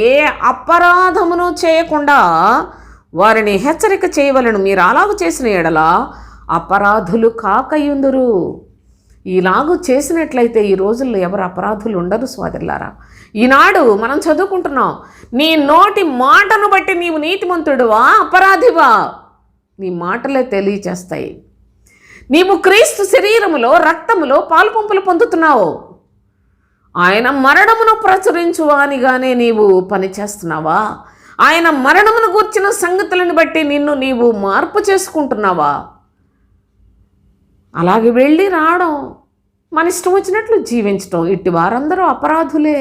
ఏ అపరాధమును చేయకుండా వారిని హెచ్చరిక చేయవలను. మీరు అలాగూ చేసిన ఎడల అపరాధులు కాకయుందురు. ఇలాగూ చేసినట్లయితే ఈ రోజుల్లో ఎవరు అపరాధులు ఉండరు సోదరులారా. ఈనాడు మనం చదువుకుంటున్నాం, నీ నోటి మాటను బట్టి నీవు నీతిమంతుడువా అపరాధివా? నీ మాటలే తెలియచేస్తాయి. నీవు క్రీస్తు శరీరములో రక్తములో పాలుపంపులు పొందుతున్నావు. ఆయన మరణమును ప్రచురించువానిగానే నీవు పనిచేస్తున్నావా? ఆయన మరణమును గూర్చిన సంగతులను బట్టి నీవు మార్పు చేసుకుంటున్నావా? అలాగే వెళ్ళి రావడం, మన ఇష్టం వచ్చినట్లు జీవించటం, ఇట్టి వారందరూ అపరాధులే.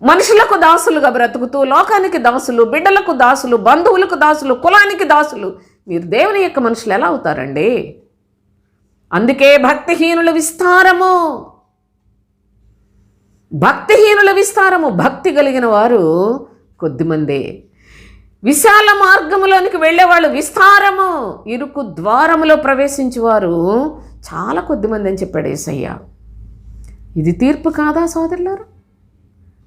మనుషులకు దాసులుగా బ్రతుకుతూ లోకానికి దాసులు, బిడ్డలకు దాసులు, బంధువులకు దాసులు, కులానికి దాసులు. మీరు దేవుని యొక్క మనుషులు ఎలా అవుతారండి? అందుకే భక్తిహీనుల విస్తారము, భక్తి కలిగిన వారు కొద్దిమందే. విశాల మార్గములోనికి వెళ్ళేవాళ్ళు విస్తారము, ఇరుకు ద్వారములో ప్రవేశించేవారు చాలా కొద్దిమంది అని చెప్పాడు యేసయ్య. ఇది తీర్పు కాదా సోదరులారా?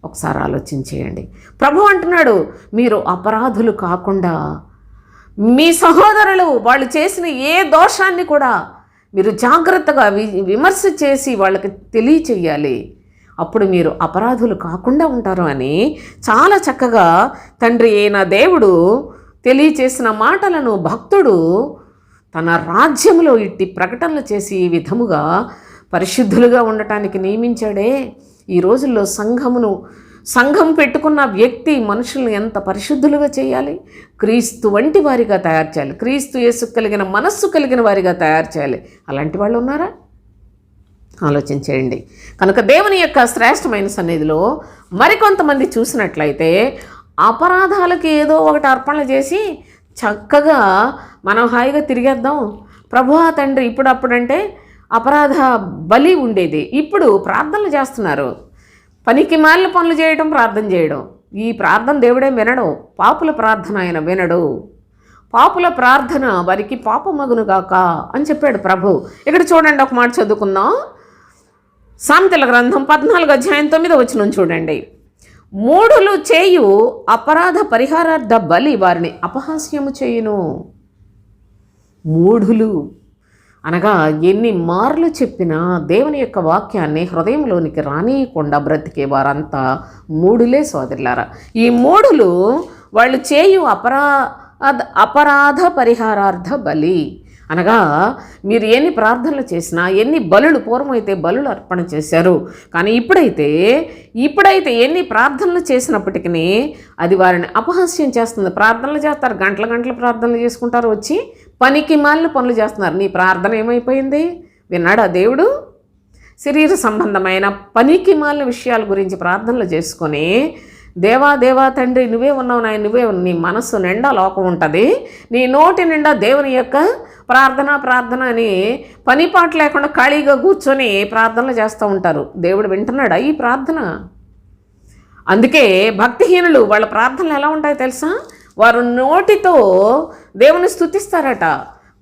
ఒకసారి ఆలోచించేయండి. ప్రభు అంటున్నాడు, మీరు అపరాధులు కాకుండా మీ సహోదరులు వాళ్ళు చేసిన ఏ దోషాన్ని కూడా మీరు జాగ్రత్తగా విమర్శ చేసి వాళ్ళకి తెలియచేయాలి. అప్పుడు మీరు అపరాధులు కాకుండా ఉంటారు అని చాలా చక్కగా తండ్రి అయిన దేవుడు తెలియచేసిన మాటలను భక్తుడు తన రాజ్యంలో ఇట్టి ప్రకటనలు చేసి ఈ విధముగా పరిశుద్ధులుగా ఉండటానికి నియమించాడే. ఈ రోజుల్లో సంఘం పెట్టుకున్న వ్యక్తి మనుషులను ఎంత పరిశుద్ధులుగా చేయాలి, క్రీస్తు వంటి వారిగా తయారు చేయాలి, క్రీస్తు యేసు కలిగిన మనస్సు కలిగిన వారిగా తయారు చేయాలి. అలాంటి వాళ్ళు ఉన్నారా? ఆలోచించేయండి. కనుక దేవుని యొక్క శ్రేష్టమైన సన్నిధిలో మరికొంతమంది చూసినట్లయితే అపరాధాలకి ఏదో ఒకటి అర్పణలు చేసి చక్కగా మనం హాయిగా తిరిగేద్దాం. ప్రభువా తండ్రి, ఇప్పుడంటే అపరాధ బలి ఉండేది, ఇప్పుడు ప్రార్థనలు చేస్తున్నారు. పనికి మాలిన పనులు చేయడం, ప్రార్థన చేయడం. ఈ ప్రార్థన దేవుడే వినడు. పాపుల ప్రార్థన ఆయన వినడు. పాపుల ప్రార్థన వారికి పాపమగునుగాక అని చెప్పాడు ప్రభు. ఇక్కడ చూడండి, ఒక మాట చదువుకుందాం. సామెతల గ్రంథం 14:9 చూడండి. మూఢులు చేయు అపరాధ పరిహారార్థ బలి వారిని అపహాస్యము చేయును. మూఢులు అనగా ఎన్ని మార్లు చెప్పినా దేవుని యొక్క వాక్యాన్ని హృదయంలోనికి రానియకుండా బ్రతికే వారంతా మూఢులే సోదరులారా. ఈ మూఢులు వాళ్ళు చేయు అపరాధ పరిహారార్థ బలి అనగా మీరు ఎన్ని ప్రార్థనలు చేసినా, ఎన్ని బలులు, పూర్వమైతే బలులు అర్పణ చేశారు, కానీ ఇప్పుడైతే ఎన్ని ప్రార్థనలు చేసినప్పటికీ అది వారిని అపహాస్యం చేస్తుంది. ప్రార్థనలు చేస్తారు, గంటల గంటల ప్రార్థనలు చేసుకుంటారు, వచ్చి పనికి మాలిన పనులు చేస్తున్నారు. నీ ప్రార్థన ఏమైపోయింది? విన్నాడా దేవుడు? శరీర సంబంధమైన పనికి మాలిన విషయాల గురించి ప్రార్థనలు చేసుకొని, దేవా తండ్రి నువ్వే ఉన్నావు నాయన, నువ్వే నీ మనస్సు నిండా లోకం ఉంటుంది, నీ నోటి నిండా దేవుని యొక్క ప్రార్థన అని పని పాట లేకుండా ఖాళీగా కూర్చొని ప్రార్థనలు చేస్తూ ఉంటారు. దేవుడు వింటున్నాడా ఈ ప్రార్థన? అందుకే భక్తిహీనులు వాళ్ళ ప్రార్థనలు ఎలా ఉంటాయో తెలుసా? వారు నోటితో దేవుని స్తుతిస్తారట,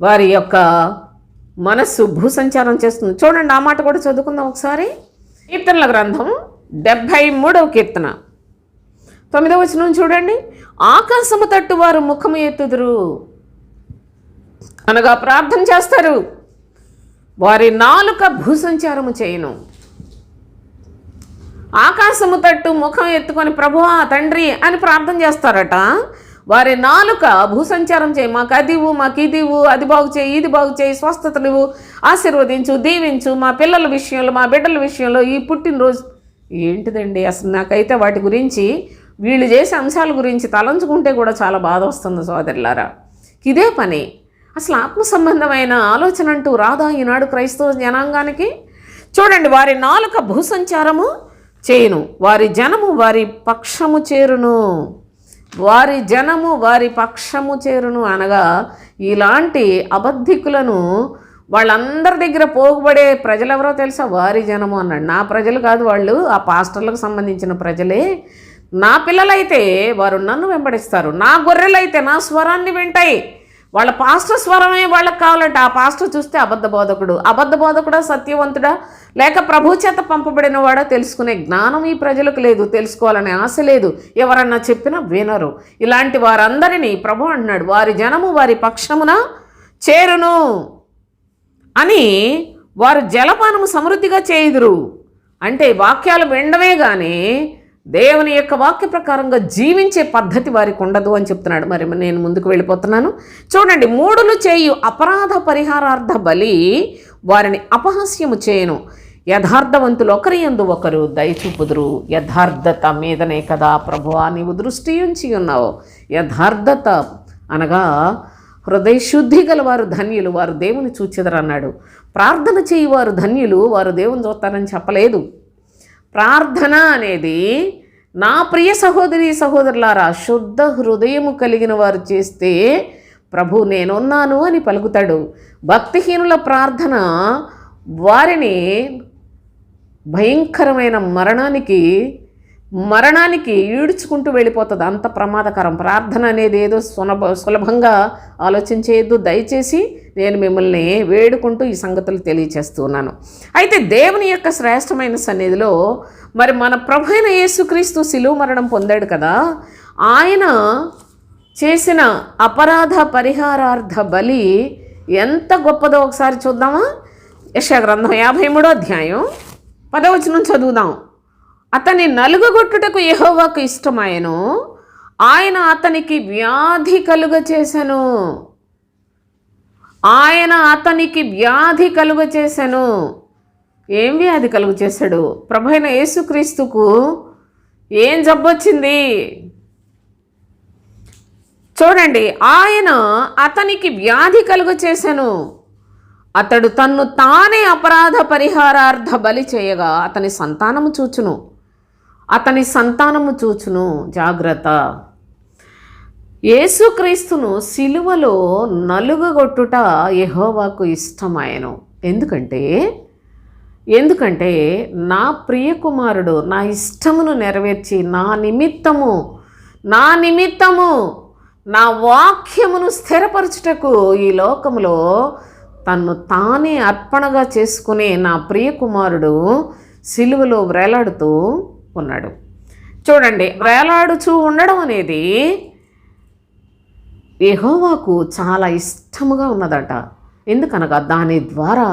వారి యొక్క మనస్సు భూసంచారం చేస్తుంది. చూడండి, ఆ మాట కూడా చదువుకుందాం ఒకసారి. కీర్తనల గ్రంథం 73వ కీర్తన 9వ వచనం చూడండి. ఆకాశము తట్టు వారు ముఖము ఎత్తుదురు, అనగా ప్రార్థన చేస్తారు, వారి నాలుక భూసంచారము చేయను. ఆకాశము తట్టు ముఖం ఎత్తుకొని ప్రభువా తండ్రి అని ప్రార్థన చేస్తారట, వారి నాలుక భూసంచారం చేయి, మాకు అదివు, మాకు ఇదివు, అది బాగు చేయి, ఇది బాగు చేయి, స్వస్థతలు ఆశీర్వదించు, దీవించు, మా పిల్లల విషయంలో, మా బిడ్డల విషయంలో, ఈ పుట్టినరోజు. ఏంటిదండి అసలు? నాకైతే వాటి గురించి, వీళ్ళు చేసే అంశాల గురించి తలంచుకుంటే కూడా చాలా బాధ వస్తుంది సోదరులారా. ఇదే పని. అసలు ఆత్మ సంబంధమైన ఆలోచన అంటూ రాదా ఈనాడు క్రైస్తవ జనాంగానికి? చూడండి, వారి నాలుక భూసంచారము చేయును, వారి జనము వారి పక్షము చేరును, వారి జనము వారి పక్షము చేరును. అనగా ఇలాంటి అబద్ధికులను వాళ్ళందరి దగ్గర పోగుబడే ప్రజలు ఎవరో తెలుసా? వారి జనము అన్నాడు. నా ప్రజలు కాదు వాళ్ళు, ఆ పాస్టర్లకు సంబంధించిన ప్రజలే. నా పిల్లలైతే వారు నన్ను వెంబడిస్తారు, నా గొర్రెలైతే నా స్వరాన్ని వింటాయి. వాళ్ళ పాస్టర్ స్వరమే వాళ్ళకి కావాలంటే ఆ పాస్టర్ చూస్తే అబద్ధ బోధకుడా, సత్యవంతుడా, లేక ప్రభు చేత పంపబడిన వాడా తెలుసుకునే జ్ఞానం ఈ ప్రజలకు లేదు, తెలుసుకోవాలనే ఆశ లేదు. ఎవరన్నా చెప్పినా వినరు. ఇలాంటి వారందరినీ ప్రభు అంటున్నాడు, వారి జనము వారి పక్షమున చేరును అని. వారు జలపానము సమృద్ధిగా చేయుదురు. అంటే వాక్యాలు వినడమే కానీ దేవుని యొక్క వాక్య ప్రకారంగా జీవించే పద్ధతి వారికి ఉండదు అని చెప్తున్నాడు. మరి నేను ముందుకు వెళ్ళిపోతున్నాను. చూడండి, మూడులు చేయు అపరాధ పరిహారార్థ బలి వారిని అపహాస్యము చేయను, యథార్థవంతులు ఒకరి యందు ఒకరు దయచూపుదురు. యథార్థత మీదనే కదా ప్రభువా నీవు దృష్టి ఉంచి ఉన్నావు. యథార్థత అనగా హృదయశుద్ధి గల వారు ధన్యులు, వారు దేవుని చూచెదరు అన్నాడు. ప్రార్థన చేయి వారు ధన్యులు, వారు దేవుని చూస్తారని చెప్పలేదు. ప్రార్థన అనేది నా ప్రియ సహోదరి సహోదరులారా, శుద్ధ హృదయము కలిగిన వారు చేస్తే ప్రభు నేనున్నాను అని పలుకుతాడు. భక్తిహీనుల ప్రార్థన వారిని భయంకరమైన మరణానికి ఈడ్చుకుంటూ వెళ్ళిపోతుంది. అంత ప్రమాదకరం. ప్రార్థన అనేది ఏదో సులభంగా ఆలోచించేయద్దు. దయచేసి నేను మిమ్మల్ని వేడుకుంటూ ఈ సంగతులు తెలియచేస్తున్నాను. అయితే దేవుని యొక్క శ్రేష్టమైన సన్నిధిలో మరి మన ప్రభు అయిన యేసుక్రీస్తు శిలువ మరణం పొందాడు కదా, ఆయన చేసిన అపరాధ పరిహారార్థ బలి ఎంత గొప్పదో ఒకసారి చూద్దామా? యెషయా గ్రంథం 53వ అధ్యాయం 10వ వచనం చదువుదాం. అతని నలుగగొట్టుటకు యెహోవాకు ఇష్టమాయెను, ఆయన అతనికి వ్యాధి కలుగ చేసెను. ఆయన అతనికి వ్యాధి కలుగ చేసెను. ఏం వ్యాధి కలుగ చేశాడు? ప్రభు అయిన యేసుక్రీస్తుకు ఏం జబ్బొచ్చింది? చూడండి, ఆయన అతనికి వ్యాధి కలుగ చేసెను. అతడు తన్ను తానే అపరాధ పరిహారార్థ బలి చేయగా అతని సంతానము చూచును. జాగ్రత్త. యేసుక్రీస్తును సిలువలో నలుగగొట్టుట యెహోవాకు ఇష్టమాయెను. ఎందుకంటే నా ప్రియకుమారుడు నా ఇష్టమును నెరవేర్చి నా నిమిత్తము నా వాక్యమును స్థిరపరచుటకు ఈ లోకములో తన్ను తానే అర్పణగా చేసుకునే నా ప్రియకుమారుడు సిలువలో వేలాడుతూ ఉన్నాడు. చూడండి, వేలాడుచూ ఉండడం అనేది యెహోవాకు చాలా ఇష్టముగా ఉన్నదట. ఎందుకనగా దాని ద్వారా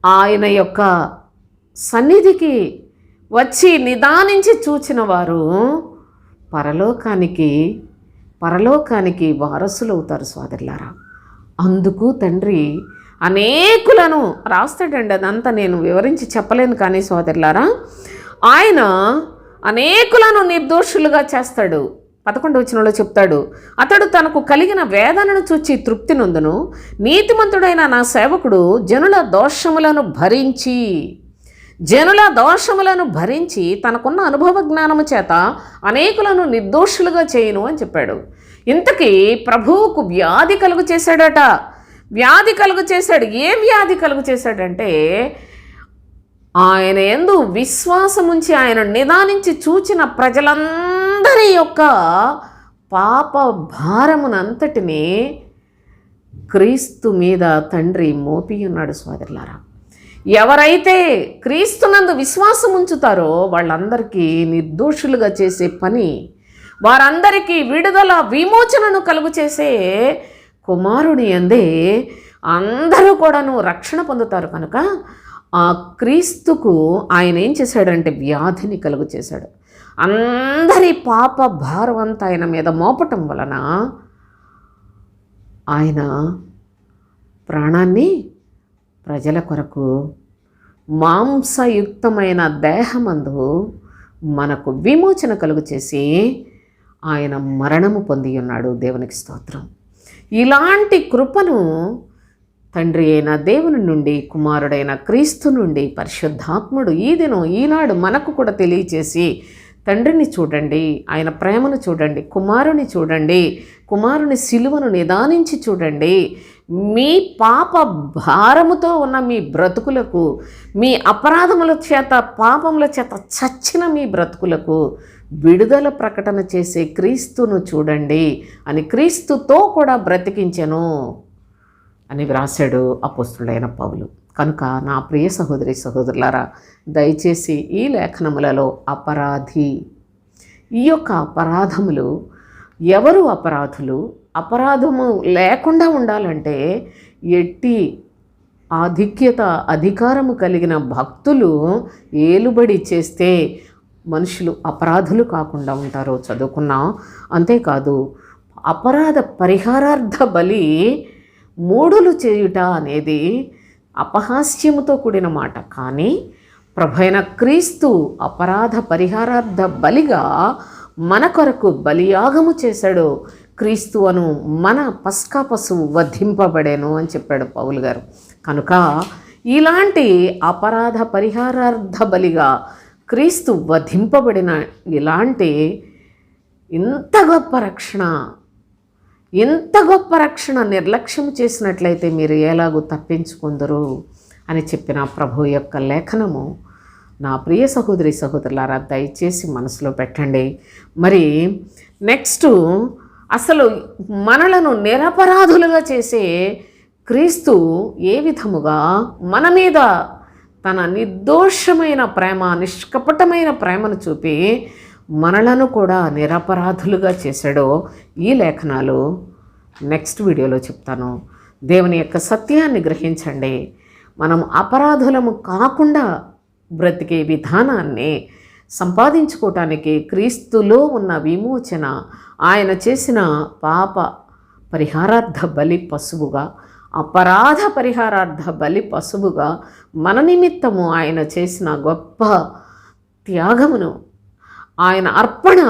ఆయన యొక్క సన్నిధికి వచ్చి నిదానించి చూచిన వారు పరలోకానికి వారసులు అవుతారు సోదరులారా. అందుకు తండ్రి అనేకులను రాస్తాడండి. అదంతా నేను వివరించి చెప్పలేను, కానీ సోదరులారా, ఆయన అనేకులను నిర్దోషులుగా చేస్తాడు. 11వ వచనంలో చెప్తాడు, అతడు తనకు కలిగిన వేదనను చూచి తృప్తి నొందును. నీతిమంతుడైన నా సేవకుడు జనుల దోషములను భరించి తనకున్న అనుభవ జ్ఞానము చేత అనేకులను నిర్దోషులుగా చేయును అని చెప్పాడు. ఇంతకీ ప్రభువుకు వ్యాధి కలుగు చేశాడట. ఏం వ్యాధి కలుగు చేశాడంటే, ఆయన యందు విశ్వాసముంచి ఆయన నిదానించి చూచిన ప్రజలందరి యొక్క పాప భారమునంతటినీ క్రీస్తు మీద తండ్రి మోపి ఉన్నాడు. సోదరులారా, ఎవరైతే క్రీస్తునందు విశ్వాసం ఉంచుతారో వాళ్ళందరికీ నిర్దోషులుగా చేసే పని, వారందరికీ విడుదల విమోచనను కలుగు చేసే కుమారుని యందే అందరూ కూడాను రక్షణ పొందుతారు. కనుక ఆ క్రీస్తుకు ఆయన ఏం చేశాడంటే వ్యాధిని కలుగు చేశాడు. అందరి పాప భారం అంతా ఆయన మీద మోపటం వలన ఆయన ప్రాణాన్ని ప్రజల కొరకు మాంసయుక్తమైన దేహమందు మనకు విమోచన కలుగు చేసి ఆయన మరణము పొంది ఉన్నాడు. దేవునికి స్తోత్రం. ఇలాంటి కృపను తండ్రి అయిన దేవుని నుండి, కుమారుడైన క్రీస్తు నుండి పరిశుద్ధాత్ముడు ఈనాడు మనకు కూడా తెలియచేసి, తండ్రిని చూడండి, ఆయన ప్రేమను చూడండి, కుమారుని చూడండి, కుమారుని సిలువను నిదానించి చూడండి, మీ పాప భారముతో ఉన్న మీ బ్రతుకులకు, మీ అపరాధముల చేత పాపముల చేత చచ్చిన మీ బ్రతుకులకు విడుదల ప్రకటన చేసే క్రీస్తును చూడండి అని క్రీస్తుతో కూడా బ్రతికించెను అని వ్రాసాడు అపోస్తుడైన పౌలు. కనుక నా ప్రియ సహోదరి సహోదరులారా, దయచేసి ఈ లేఖనములలో ఈ యొక్క అపరాధములు ఎవరు అపరాధులు, అపరాధము లేకుండా ఉండాలంటే ఎట్టి అధికారము కలిగిన భక్తులు ఏలుబడి చేస్తే మనుషులు అపరాధులు కాకుండా ఉంటారో చదువుకున్నాం. అంతేకాదు, అపరాధ పరిహారార్థ బలి మూఢులు చేయుట అనేది అపహాస్యముతో కూడిన మాట. కానీ ప్రభైన క్రీస్తు అపరాధ పరిహారార్థ బలిగా మన కొరకు బలియాగము చేశాడు. క్రీస్తు అను మన పస్కా పశువు వధింపబడేను అని చెప్పాడు పౌలు గారు. కనుక ఇలాంటి అపరాధ పరిహారార్థ బలిగా క్రీస్తు వధింపబడిన ఇలాంటి ఇంత గొప్ప రక్షణ నిర్లక్ష్యం చేసినట్లయితే మీరు ఎలాగూ తప్పించుకుందరు అని చెప్పిన ప్రభు యొక్క లేఖనము నా ప్రియ సహోదరి సహోదరులారా దయచేసి మనసులో పెట్టండి. మరి నెక్స్ట్, అసలు మనలను నిరపరాధులుగా చేసే క్రీస్తు ఏ విధముగా మన మీద తన నిర్దోషమైన ప్రేమ, నిష్కపటమైన ప్రేమను చూపి మనలను కూడా నిరపరాధులుగా చేశాడో ఈ లేఖనాలు నెక్స్ట్ వీడియోలో చెప్తాను. దేవుని యొక్క సత్యాన్ని గ్రహించండి. మనం అపరాధులము కాకుండా బ్రతికే విధానాన్ని సంపాదించుకోవటానికి క్రీస్తులో ఉన్న విమోచన, ఆయన చేసిన పాప పరిహారార్థ బలి పశువుగా, అపరాధ పరిహారార్థ బలి పశువుగా మన నిమిత్తము ఆయన చేసిన గొప్ప త్యాగమును, ఆయన అర్పణ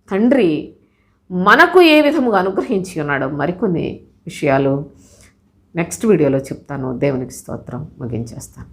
తండ్రి మనకు ఏ విధముగా అనుగ్రహించి ఉన్నాడో మరికొన్ని విషయాలు నెక్స్ట్ వీడియోలో చెప్తాను. దేవునికి స్తోత్రం. ముగించేస్తాను.